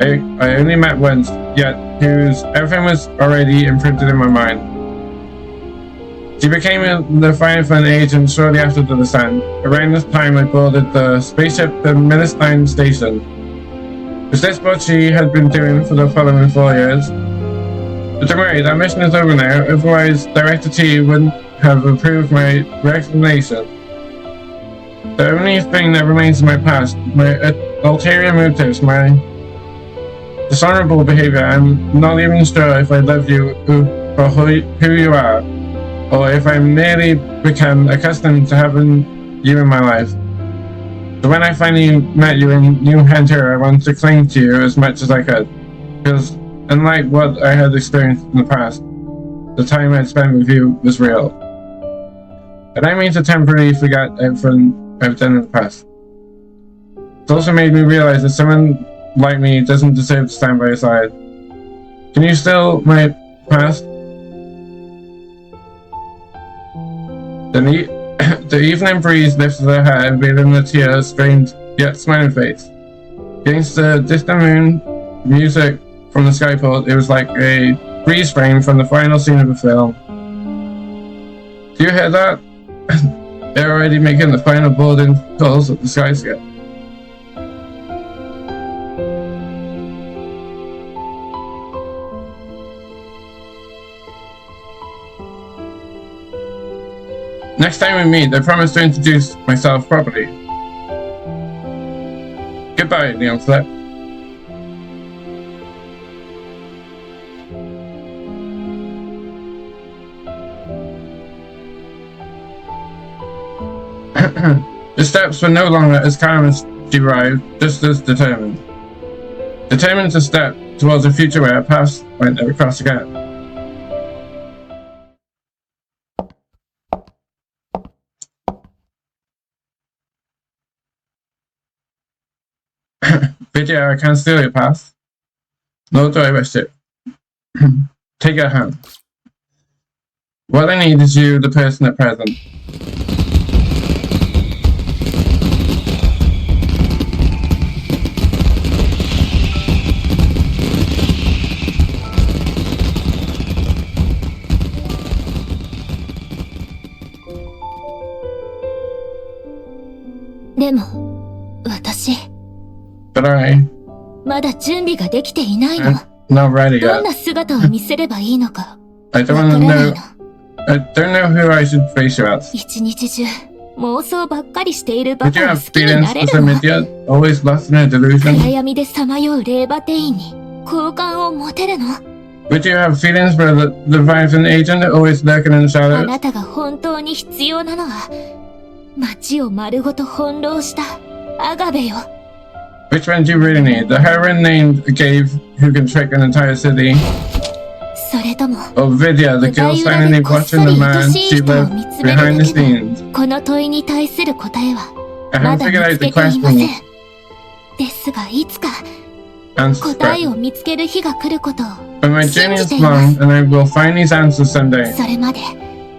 Speaker 1: I only met once, yet whose everything was already imprinted in my mind. She became the Firefly agent shortly after the descent. Around this time, I boarded the spaceship to Milestone Station. Was this what she had been doing for the following 4 years? But don't worry, that mission is over now, otherwise Director T wouldn't have approved my resignation. The only thing that remains in my past, my ulterior motives, my dishonorable behavior. I'm not even sure if I love you for who you are, or if I merely become accustomed to having you in my life. So when I finally met you in New Hampshire, I wanted to cling to you as much as I could, because unlike what I had experienced in the past, the time I'd spent with you was real. I don't mean to temporarily forget everything I've done in the past. It's also made me realize that someone like me doesn't deserve to stand by your side. Can you still my past? The evening breeze lifted her hair, revealing a tear-stained yet smiling face. Against the distant moon, music from the skyport, it was like a freeze frame from the final scene of the film. Do you hear that? They're already making the final boarding calls at the skyscape. Next time we meet, I promise to introduce myself properly. Goodbye, NeonFlux. The steps were no longer as calm as she arrived, just as determined. Determined to step towards a future where our paths might never cross again. Vidya, I can't steal your path. Nor do I wish it. Take her home. What I need is you, the person at present. But I
Speaker 4: まだ準備ができていないの。
Speaker 1: I'm not ready
Speaker 4: ど
Speaker 1: yet.
Speaker 4: んな姿を見せればいいのか。
Speaker 1: I don't
Speaker 4: わ
Speaker 1: want
Speaker 4: か
Speaker 1: to
Speaker 4: らない
Speaker 1: know.
Speaker 4: の。
Speaker 1: I don't know who I should face you as.
Speaker 4: 一日中妄想ばっかりしているバ
Speaker 1: Would you
Speaker 4: カを
Speaker 1: have
Speaker 4: 好きに
Speaker 1: feelings
Speaker 4: なれ
Speaker 1: for
Speaker 4: るの。
Speaker 1: some idiot? Always lost in a
Speaker 4: 暗
Speaker 1: delusion?
Speaker 4: 闇でさまよう霊馬店員に好感を持てるの。
Speaker 1: Would you have feelings for the Leviathan agent always lurking in the
Speaker 4: あ
Speaker 1: shadows?
Speaker 4: なたが本当に必要なのは街を丸ごと翻弄したアガベよ。
Speaker 1: Which one do you really need? The heroine named Gabe who can trick an entire city?
Speaker 4: それとも
Speaker 1: Or Vidya, the girl silently watching the man she loved behind the scenes?
Speaker 4: この問いに対する答えは
Speaker 1: I
Speaker 4: ま
Speaker 1: haven't
Speaker 4: だ
Speaker 1: figured
Speaker 4: 見
Speaker 1: out
Speaker 4: つけ
Speaker 1: the
Speaker 4: ていません。
Speaker 1: questions
Speaker 4: ですがいつか
Speaker 1: and
Speaker 4: 答え
Speaker 1: suspect.
Speaker 4: を見つける日が来ることを
Speaker 1: But my journey is long and I will find these answers someday.
Speaker 4: それまで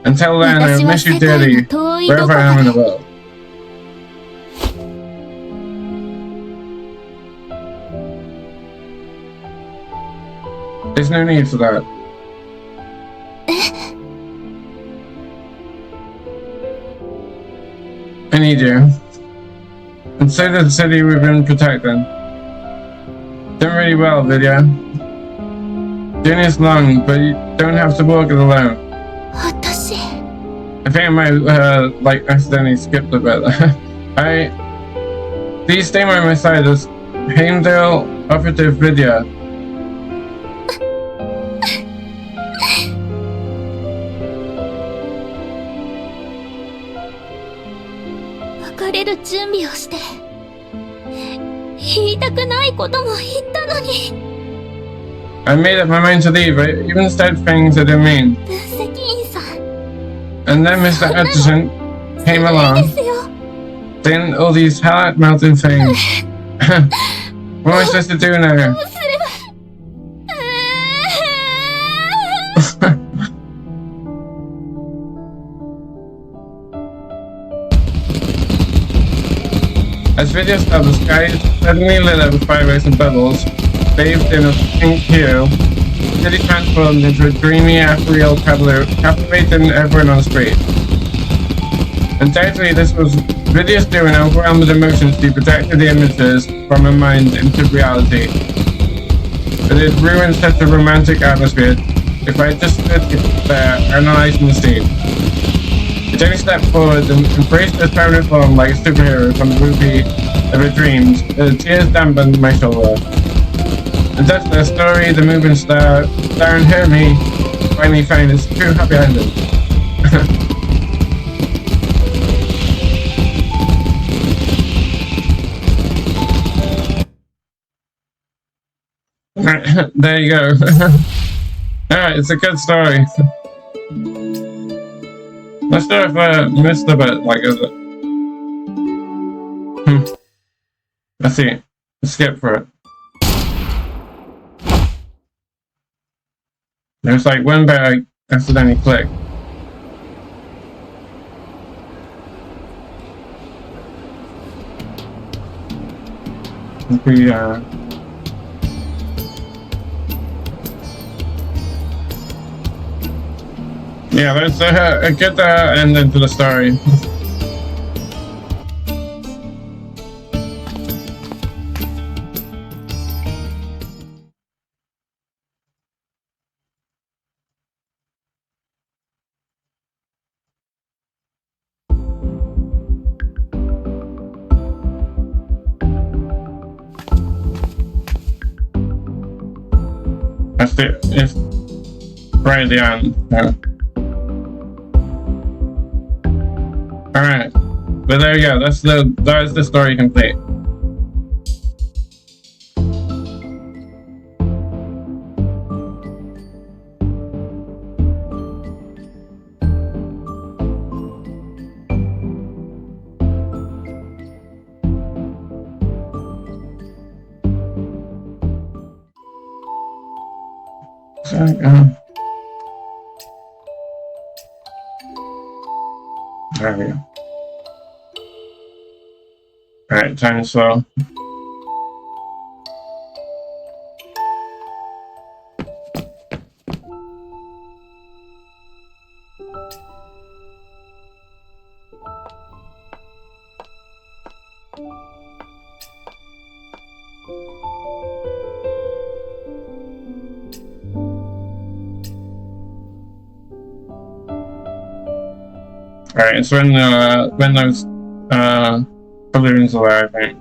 Speaker 1: Until then, I
Speaker 4: 私
Speaker 1: will
Speaker 4: は
Speaker 1: miss you
Speaker 4: 世界の
Speaker 1: dearly,
Speaker 4: 遠いどこ
Speaker 1: wherever
Speaker 4: か
Speaker 1: I am in the
Speaker 4: で
Speaker 1: world. There's no need for that. I need you. And so does the city we've been protecting. Done really well, Vidya. Journey is long, but you don't have to walk it alone.
Speaker 4: 私
Speaker 1: I think I might, accidentally skipped a bit. Please stay by my side as Heimdall Operative Vidya.
Speaker 4: 別れる準備をして、言いたくないことも言ったのに。
Speaker 1: I made up my mind to leave. I even said things I didn't mean.
Speaker 4: 分析員さん、
Speaker 1: And then Mr. Hutchison came
Speaker 4: で
Speaker 1: along,
Speaker 4: すよ。
Speaker 1: saying all these heart-melting things. What am I supposed to do now?
Speaker 4: どうすれば。
Speaker 1: As Vidya saw the sky suddenly lit up with fireworks and bubbles, bathed in a pink hue, the city transformed into a dreamy, ethereal captivating everyone on the street. Undoubtedly, this was Vidya's doing, overwhelmed with emotions. She projected the images from her mind into reality. But it ruined such a romantic atmosphere. If I had just stood there, analysing the scene. Jenny stepped forward and embraced her permanent form like a superhero from the movie of her dreams. The tears dampened my shoulder. And that's the story, the moving star, Darren Hermie finally found its true happy ending. There you go. Alright, it's a good story. Not sure if I missed a bit, like, is it? Let's see. Let's skip for it. There's like one bit I accidentally clicked. Yeah, let's get the ending to the story. It's right at the end. Yeah. Alright, but there you go, that is the story complete. So, there we go. Alright, time to slow. Alright, it's when those balloons are there, I think.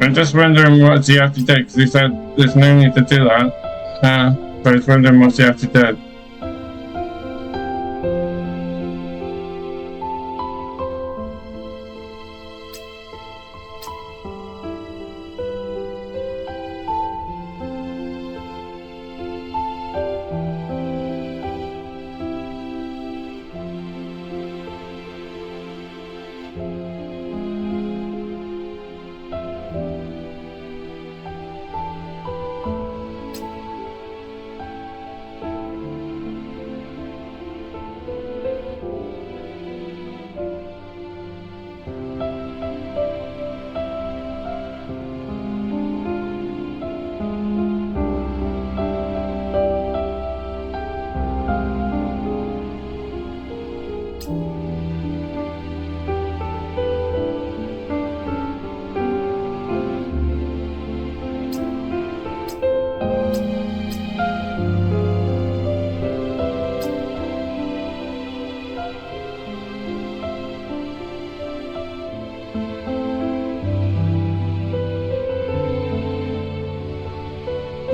Speaker 1: I'm just wondering what you have to do, because he said there's no need to do that. But I was wondering what you have to do.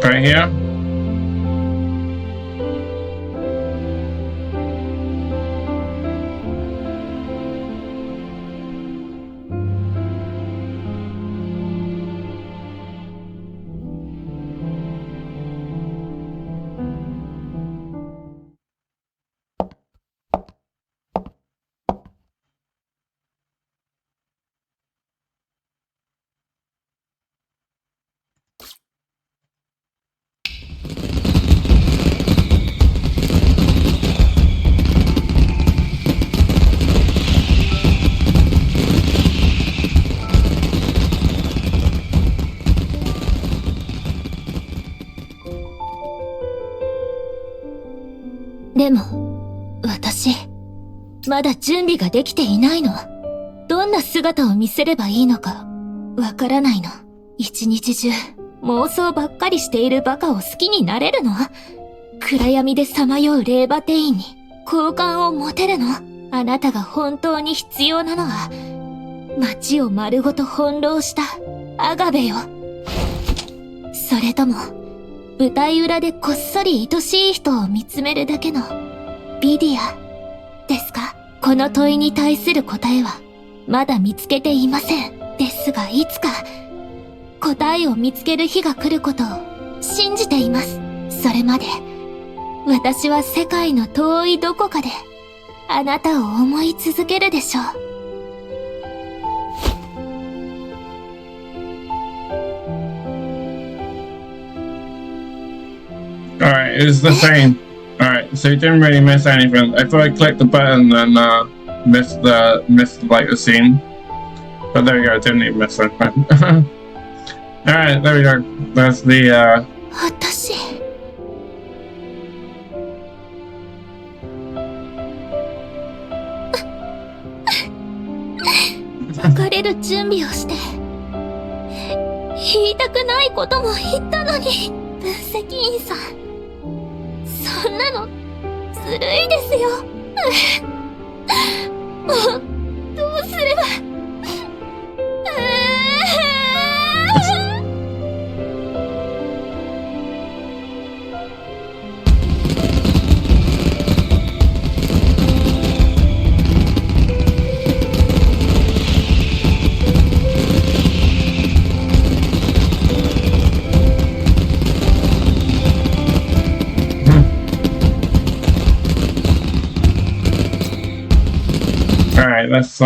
Speaker 1: Right here.
Speaker 4: でも、私、まだ準備ができていないの。どんな姿を見せればいいのか、わからないの。一日中、妄想ばっかりしているバカを好きになれるの？暗闇でさまよう霊馬店員に好感を持てるの？あなたが本当に必要なのは、街を丸ごと翻弄したアガベよ。それとも、舞台裏でこっそり愛しい人を見つめるだけのビディアですか？この問いに対する答えはまだ見つけていません。ですがいつか答えを見つける日が来ることを信じています。それまで私は世界の遠いどこかであなたを思い続けるでしょう。
Speaker 1: Alright, it's the same. Alright, so you didn't really miss anything. I thought I clicked the button and missed like the scene. But there we go, I didn't even miss anything. Alright, there we go. That's the
Speaker 4: 私別れる準備をして言いたくないことも言ったのに、分析員さん、そんなのずるいですよ。もうどうすれば。
Speaker 1: Alright, let's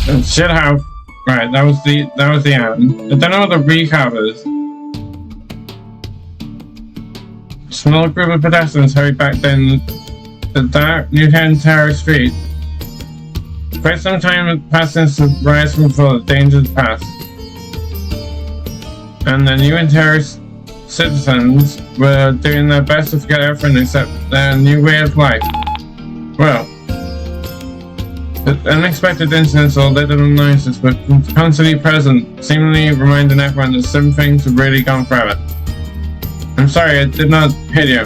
Speaker 1: it should have right, that was the end. I don't know what the recap is. A small group of pedestrians hurried back down the dark Newtown Tower Street. Quite some time passed since the rise from fall, the dangers passed. And the Newtown Tower citizens were doing their best to forget everything except their new way of life. Well, the unexpected incidents or little annoyances were constantly present, seemingly reminding everyone that some things had really gone forever. I'm sorry, I did not hit you.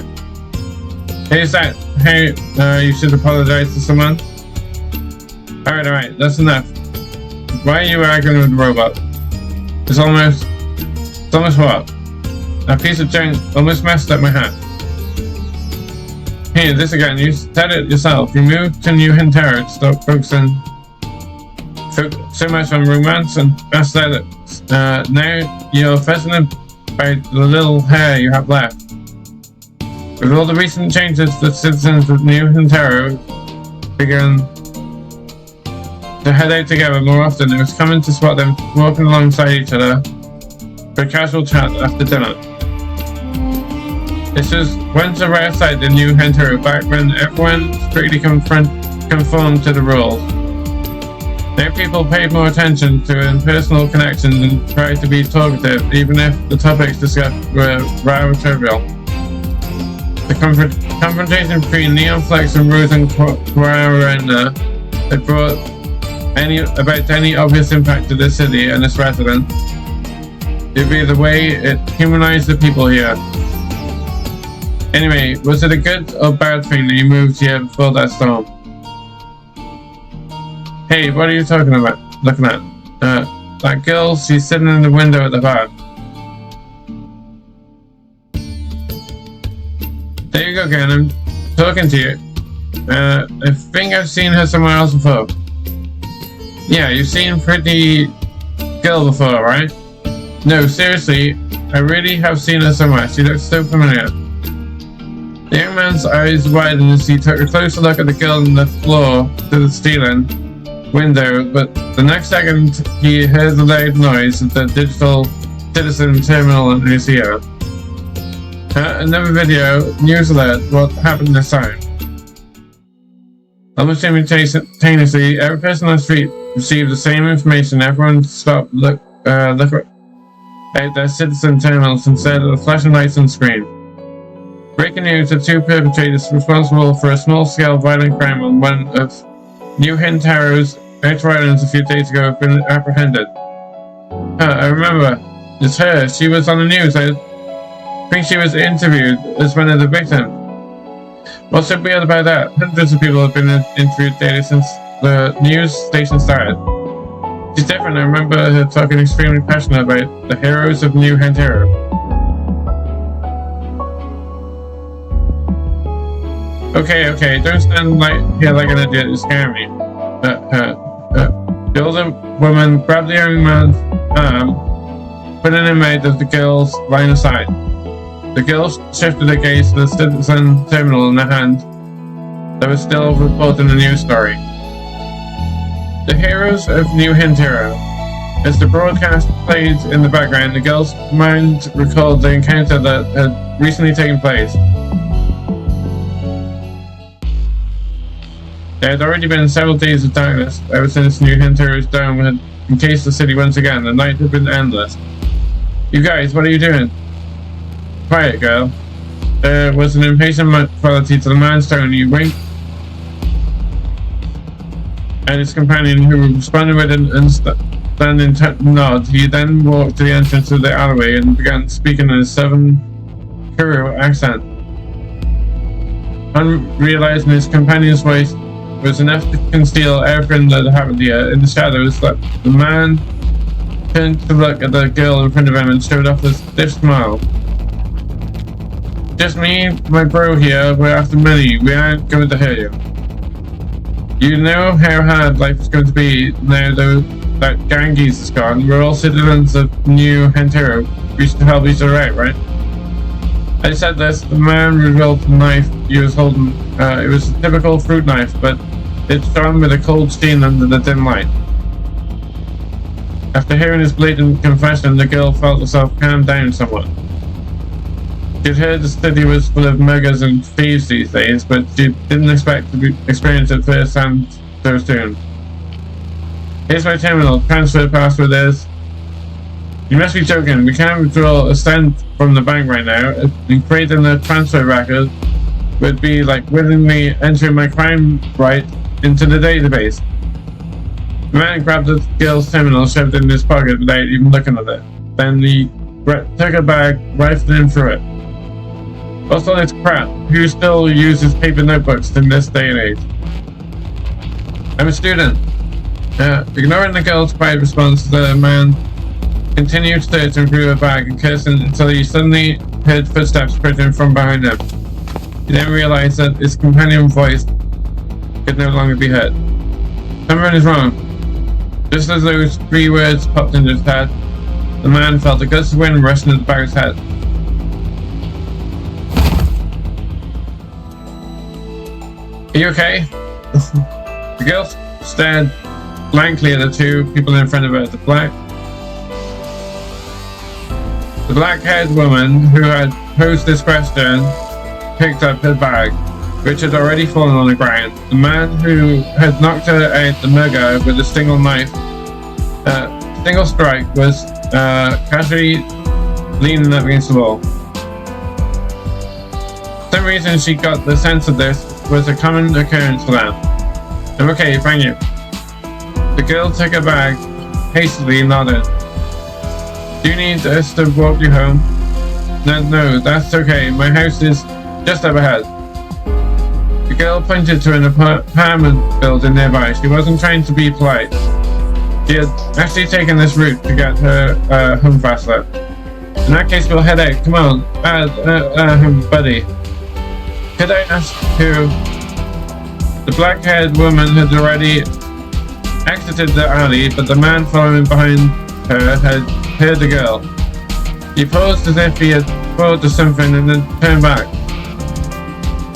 Speaker 1: Is that how you should apologize to someone? Alright, that's enough. Why are you arguing with the robot? It's almost what? A piece of junk almost messed up my hat. Hey, this again, you said it yourself. You moved to New Hintera to stop focusing so much on romance and aesthetics. Now you're fussing about the little hair you have left. With all the recent changes, the citizens of New Hintera began to head out together more often. It was common to spot them walking alongside each other for a casual chat after dinner. This was once a rare sight in New Hintera, back when everyone strictly conformed to the rules. Now people paid more attention to impersonal connections and tried to be talkative, even if the topics discussed were rather trivial. The confrontation between NeonFlux and Rose and Quararena had brought about any obvious impact to the city and its residents. It'd be the way it humanized the people here. Anyway, was it a good or bad thing that you moved here before that storm? Hey, what are you talking about? Looking at? That girl, she's sitting in the window at the bar. There you go, Ken. I'm talking to you. I think I've seen her somewhere else before. Yeah, you've seen Pretty Girl before, right? No, seriously, I really have seen her somewhere. She looks so familiar. The young man's eyes widened as he took a closer look at the girl on the floor to the ceiling window, but the next second he heard the loud noise of the digital citizen terminal in his ear. Another video, news alert, what happened this time? Almost simultaneously, every person on the street received the same information. Everyone stopped look at their citizen terminals and stared at the flashing lights on the screen. Breaking news, the two perpetrators responsible for a small-scale violent crime on one of New Hintaro's outer islands a few days ago have been apprehended. I remember. It's her. She was on the news. I think she was interviewed as one of the victims. What's so weird about that? Hundreds of people have been interviewed daily since the news station started. She's different. I remember her talking extremely passionate about the heroes of New Hintaro. Okay, don't stand here like an idiot and scare me. The older woman grabbed the young man's arm, putting him out of the girl's line of sight. The girl shifted her gaze to the citizen terminal in the hand that was still reporting the news story. The heroes of New Hintaro. As the broadcast played in the background, the girl's mind recalled the encounter that had recently taken place. There had already been several days of darkness ever since New Hintaro's dome had encased the city once again. The night had been endless. You guys, what are you doing? Quiet, girl. There was an impatient quality to the man's tone. He winked at his companion, who responded with an understanding nod. He then walked to the entrance of the alleyway and began speaking in a southern Kuru accent. Unrealizing his companion's voice was enough to conceal everything that happened here. In the shadows, the man turned to look at the girl in front of him and showed off a stiff smile. Just me, my bro here, we're after money. We aren't going to hurt you. You know how hard life is going to be now that Ganges is gone. We're all citizens of New Hintaro. We should help each other out, right? I said this, the man revealed the knife he was holding. It was a typical fruit knife, but it's shone with a cold sheen under the dim light. After hearing his blatant confession, the girl felt herself calm down somewhat. She'd heard the city was full of muggers and thieves these days, but she didn't expect to experience it firsthand so soon. Here's my terminal. Transfer password is... You must be joking. We can't withdraw a cent from the bank right now. And creating a transfer record would be like willingly entering my crime right into the database. The man grabbed the girl's terminal, shoved it in his pocket without even looking at it. Then he took a bag, rifling through it. What's all this crap? Who still uses paper notebooks in this day and age? I'm a student. Ignoring the girl's quiet response, the man continued searching through her bag and cursing until he suddenly heard footsteps approaching from behind him. He then realized that his companion's voice could no longer be heard. Something is wrong. Just as those three words popped into his head, the man felt a gust of wind rushing at the back of his head. Are you okay? The girl stared blankly at the two people in front of her. The black-haired woman who had posed this question picked up her bag, which had already fallen on the ground. The man who had knocked her out the mugger with a single knife, single strike, was casually leaning up against the wall. For some reason she got the sense of this was a common occurrence for them. I'm okay, thank you. The girl took her bag, hastily nodded. Do you need us to walk you home? No, that's okay. My house is just up ahead. The girl pointed to an apartment building nearby. She wasn't trying to be polite. She had actually taken this route to get her home faster. In that case, we'll head out. Come on, buddy. Could I ask who? The black-haired woman had already exited the alley, but the man following behind her had heard the girl. He paused as if he had thought of something and then turned back.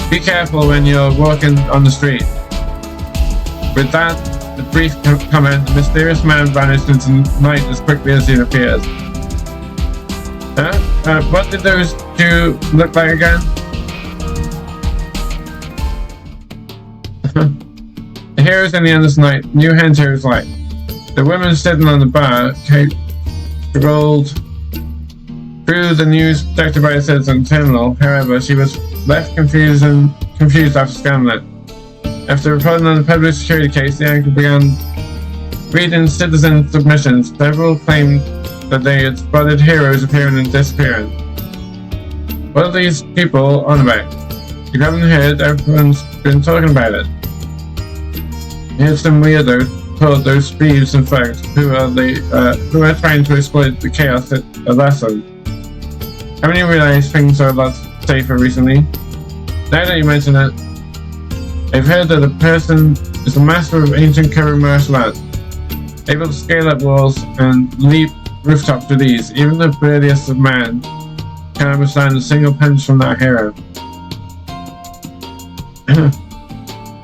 Speaker 1: Be careful when you're walking on the street. With that, the brief comment, the mysterious man vanished into the night as quickly as he appeared. What did those two look like again? The heroes in the endless night, new heroes like. The woman sitting on the bar, Kate, rolled through the news detected by a citizen terminal. However, she was left confused after scanning it. After reporting on the public security case, the anchor began reading citizen submissions. Several claimed that they had spotted heroes appearing and disappearing. What are these people on about? If you haven't heard, everyone's been talking about it. Here's some weirdo called those thieves and thugs who are trying to exploit the chaos at a lesson. Haven't you realized things are a lot safer recently? Now that you mention it, I've heard that a person is a master of ancient cover martial arts, able to scale up walls and leap rooftops with ease. Even the burliest of man can't withstand a single punch from that hero.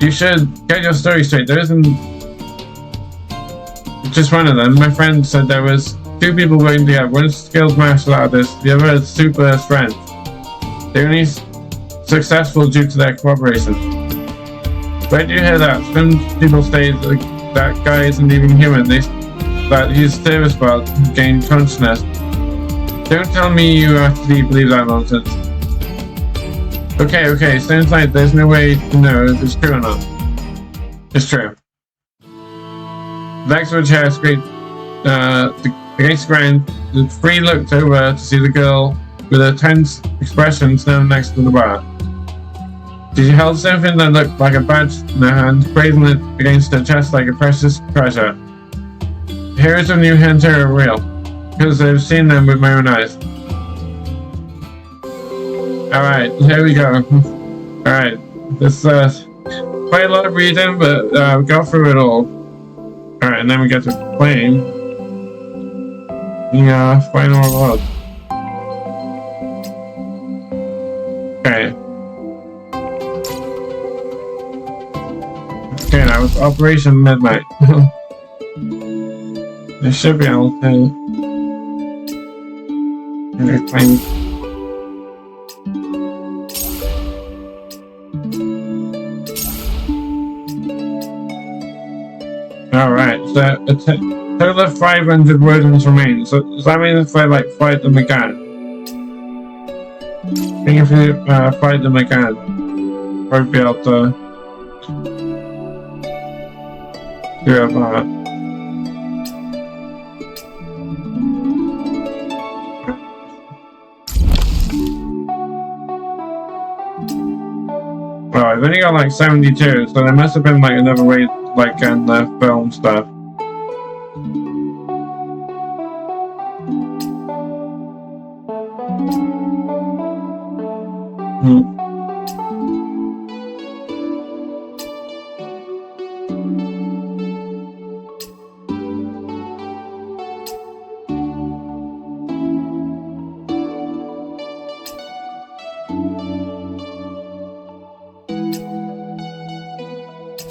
Speaker 1: You should get your story straight. There isn't just one of them. My friend said there was two people working together. One is a skilled martial artist, the other is super strength. They're only successful due to their cooperation. Where do you hear that? Some people say that guy isn't even human. That he's a service bot who gained consciousness. Don't tell me you actually believe that nonsense. Okay, sounds like there's no way to know if it's true or not. It's true. Legs were chair squeaked against the ground. The three looked over to see the girl with a tense expression standing next to the bar. She held something that looked like a badge in her hand, raising it against her chest like a precious treasure. The heroes of New Hunter are real, because I've seen them with my own eyes. Alright, here we go. Alright, this quite a lot of reading, but we go through it all. Alright, and then we get to playing the final reward. Okay. Okay, that was Operation Midnight. I should be able to explain. Alright, so a total of 500 wardens remain. So does that mean if I fight them again? I think if you fight them again, I'll be able to do that. Well, I've only got 72, so there must have been another way, in the film stuff.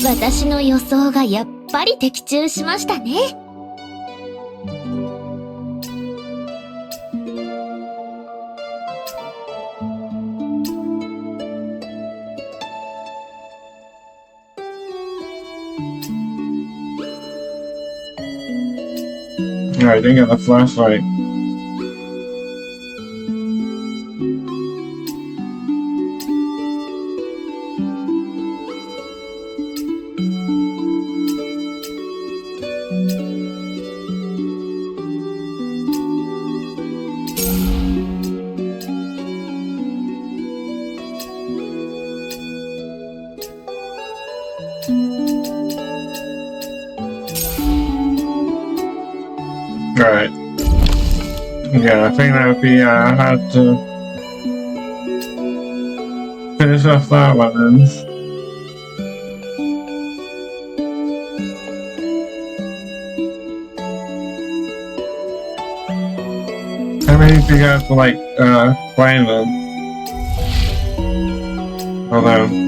Speaker 4: 私の予想がやっぱり的中しましたね。
Speaker 1: I didn't get the flashlight. Right. Yeah, I think that would be hard to finish off that one then. How many do you have for like playing them? Hold on.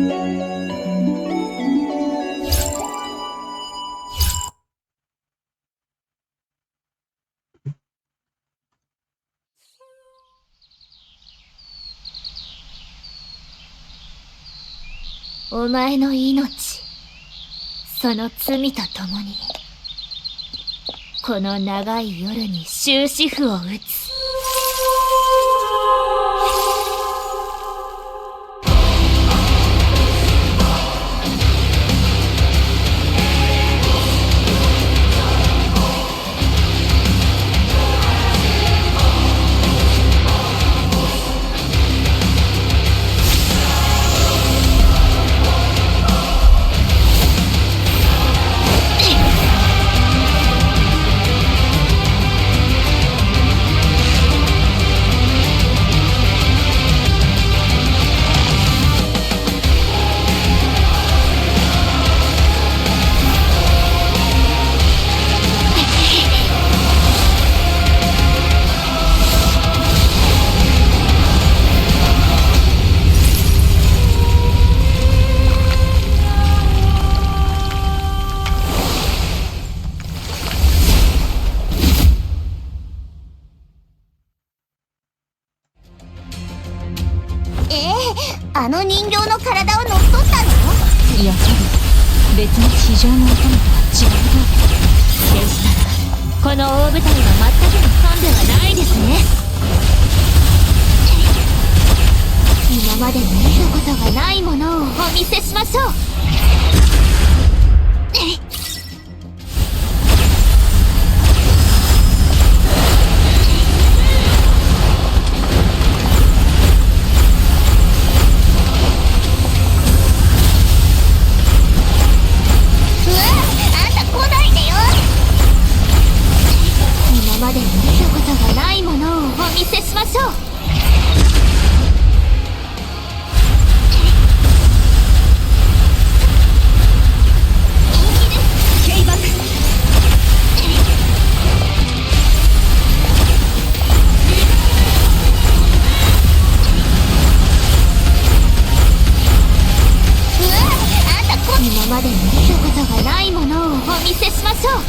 Speaker 4: お前の命、その罪とともに、この長い夜に終止符を打つ。
Speaker 3: あの人形の体を乗っ取ったの？
Speaker 4: やはり別の地上の乙女とは違うようでしたら、この大舞台は全くの損ではないですね。今までに見たことがないものをお見せしましょう。今までに見たことがないものをお見せしましょう。警爆。今までに見たことがないものをお見せしましょう。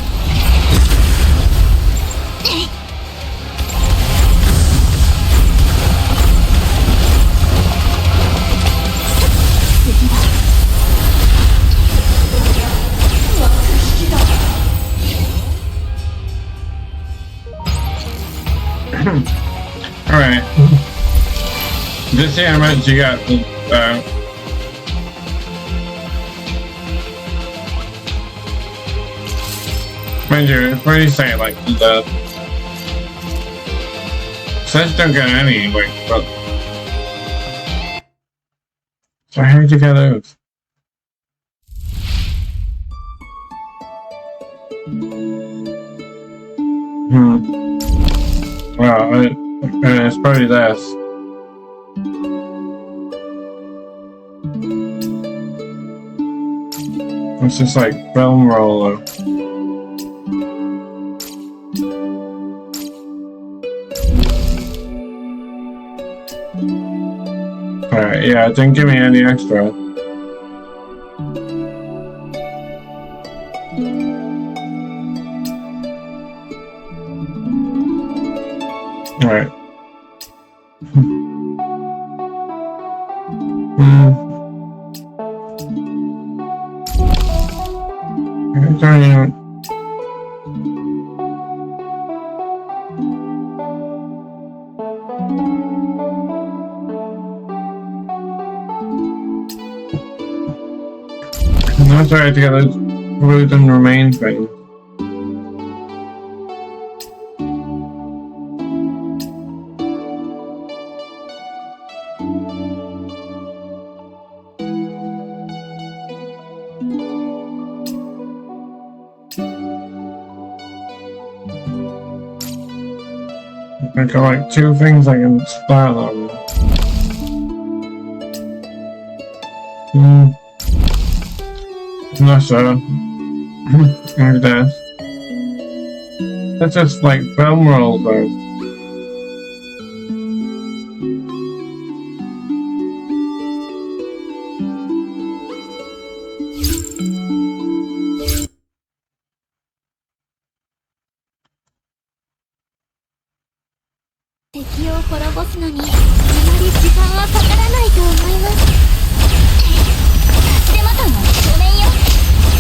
Speaker 1: Alright. Just see how much you got. Mind you, what do you say? Like, the sets don't get any, like, but. So, how'd you get those? Well, it's probably this. It's just like film roller. Alright, yeah, it didn't give me any extra. Alright. I don't even... I'm not trying to get those root and remain things. I got like 2 things I can start on. Not sure. Maybe that's. That's just like film rolls though.
Speaker 4: 敵を滅ぼすのにあまり時間はかからないと思います。
Speaker 3: 足手まといなんてごめんよ。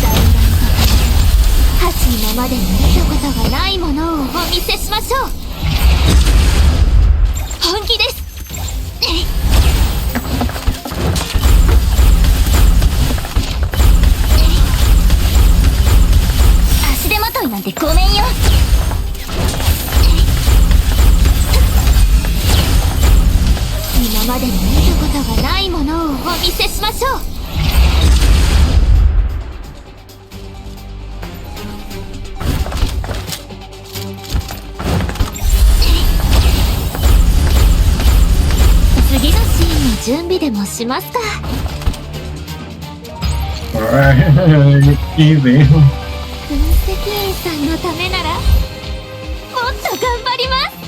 Speaker 4: 弾丸と覇気今までに見たことがないものをお見せしましょう。本気です。
Speaker 3: 足手まといなんてごめんよ。
Speaker 4: 今までに見たことがないものをお見せしましょう。次のシーンの準備でもしますか。
Speaker 1: Alright, easy.
Speaker 4: 分析員さんのためならもっと頑張ります。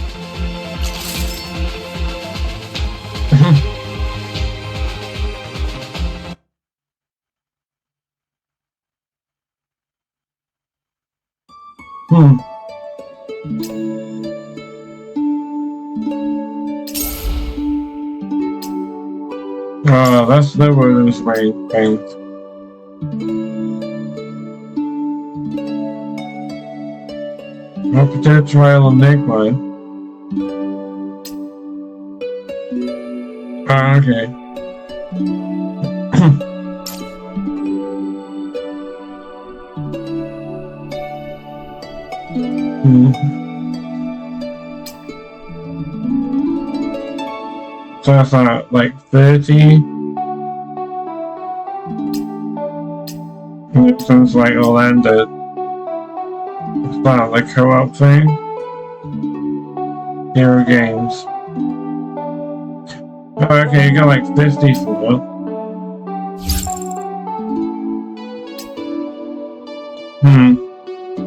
Speaker 1: Oh, that's the word in my paint. Potato trial enigma. Ah, okay. So that's like 30. And it sounds like Orlando. It's not like co-op thing. Hero games. Oh, okay, you got like 50 for that.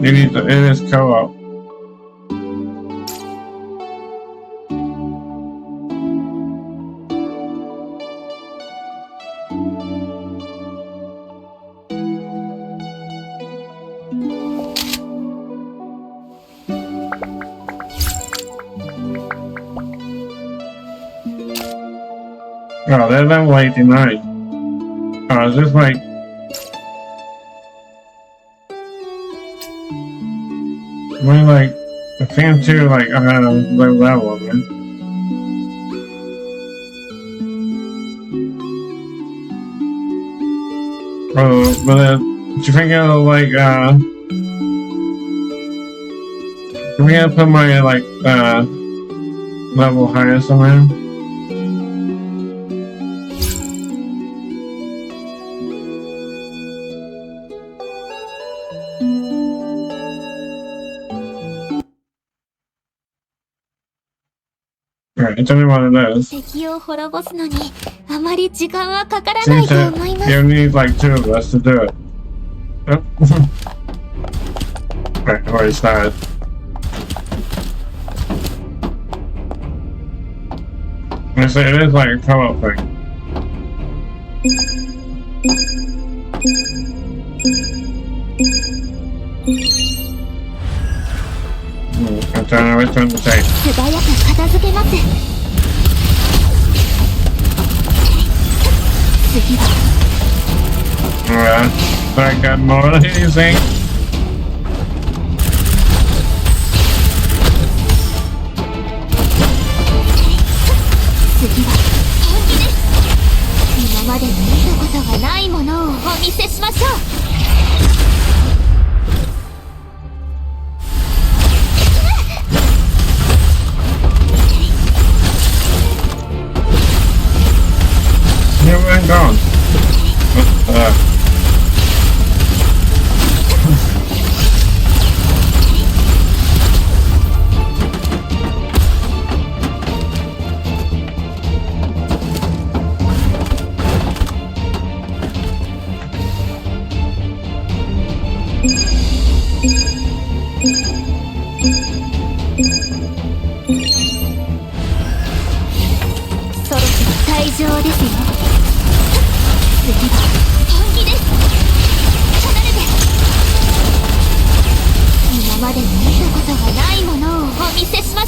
Speaker 1: It is co-op. Oh, they're level 89. Oh, is this like... I mean, like, I think too, like, low level, man. Oh, but, do you think it'll, like, can we put my, like, level higher somewhere? Alright, tell me what it is.
Speaker 4: 敵を滅ぼすのにあまり時間はかからない
Speaker 1: Seems
Speaker 4: と思いま
Speaker 1: that
Speaker 4: す。
Speaker 1: you need like 2 of us to do it. Oh. Alright, already started. I say it is like a co-op thing. I'm trying to return the tape.
Speaker 4: 素早く片付けます。次は
Speaker 1: Alright, so I got more of these things.
Speaker 2: 次は本気です。今までに見たことがないものをお見せしましょう。
Speaker 1: You were gone.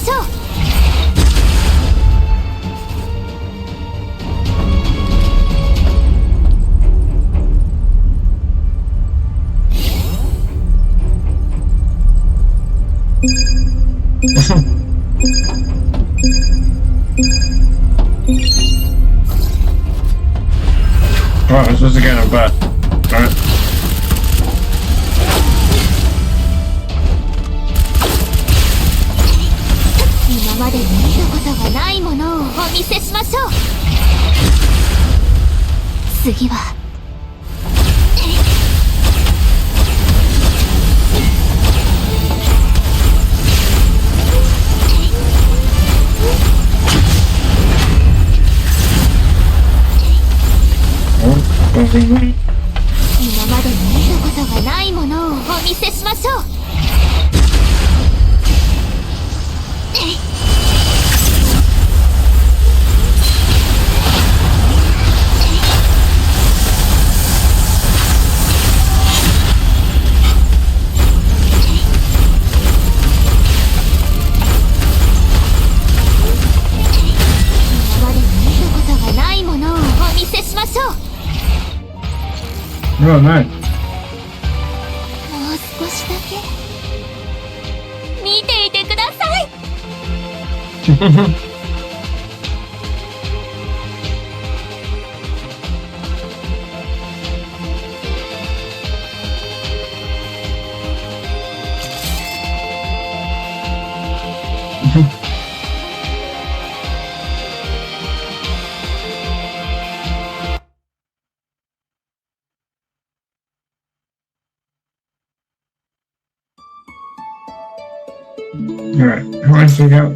Speaker 4: しょう。
Speaker 1: Oh, it's just again a bad. Alright.
Speaker 4: 今までに見たことがないものをお見せしましょう。次は今までに見たことがないものをお見せしましょう。今までに見たことがないものをお見せしましょう。
Speaker 1: Oh, nice.
Speaker 4: もう少しだけ見ていてください。
Speaker 1: Alright, how much we got?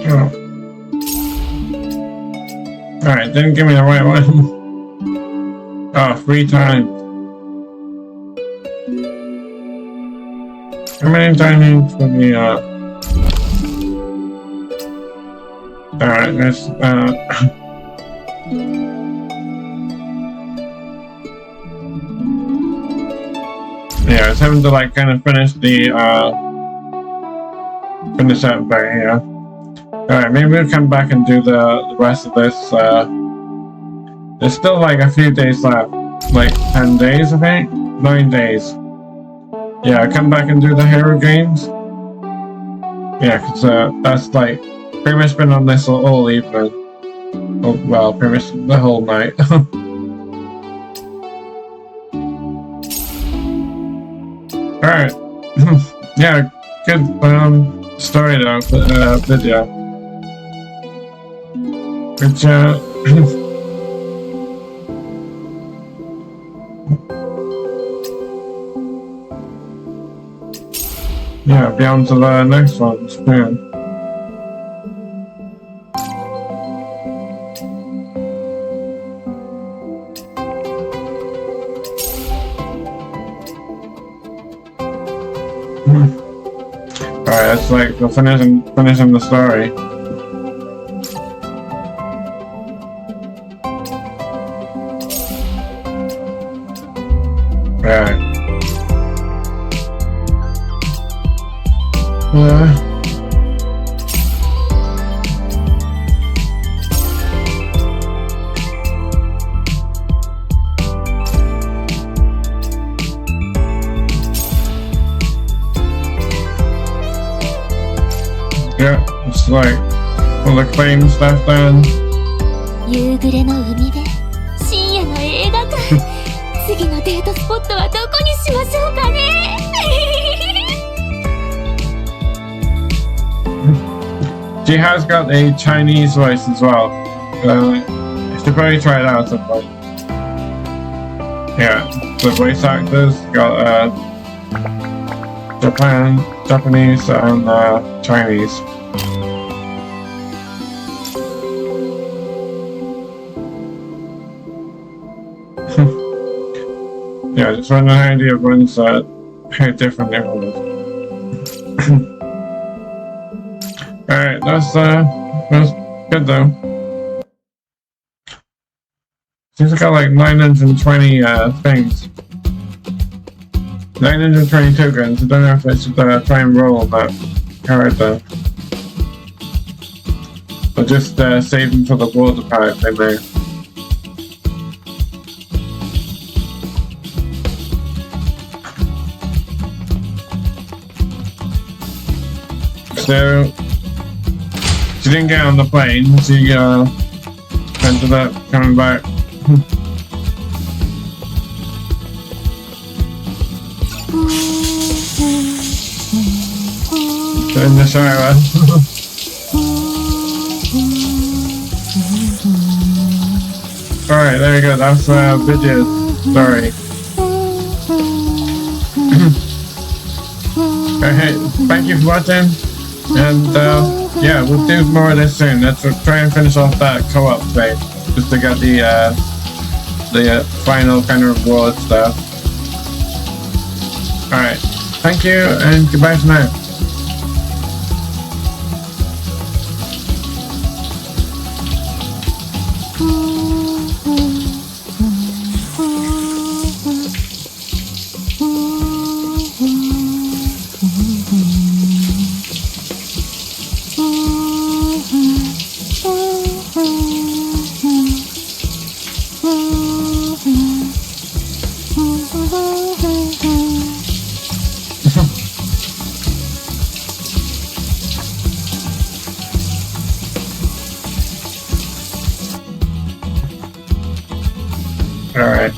Speaker 1: Oh. Alright, didn't give me the right one. Oh, 3 times. How many times for the, Alright, there's, yeah, it's having to like kind of finish the finish that bit here. Alright, maybe we'll come back and do the rest of this. There's still like a few days left. Like 10 days, I think? 9 days. Yeah, I'll come back and do the hero games. Yeah, because that's like pretty much been on this all evening. Oh, well, pretty much the whole night. Alright. Yeah, good story though, video. Good job. Yeah, be on to the next one. Yeah. Alright, that's like the finishing the story. Right. Yeah, it's like all the claim stuff done.
Speaker 4: 夕暮れの海辺、深夜の映画館。次のデートスポットはどこにしましょうかね。
Speaker 1: She has got a Chinese voice as well. You should probably try it out at some point. Yeah, the voice actors got Japanese and Chinese. Yeah, just want an idea of one's how different it was. Alright, that's good though. She's got like 920 things. 920 tokens. I don't know if I should try and roll on that character. Or just save them for the water pack, maybe. So, she didn't get on the plane. She ended up coming back. In the shower. Alright, there we go. That's Vidya's story. Alright, thank you for watching. And yeah, we'll do more of this soon. Let's try and finish off that co-op phase, just to get the final kind of reward stuff. Alright, thank you and goodbye for now. All right.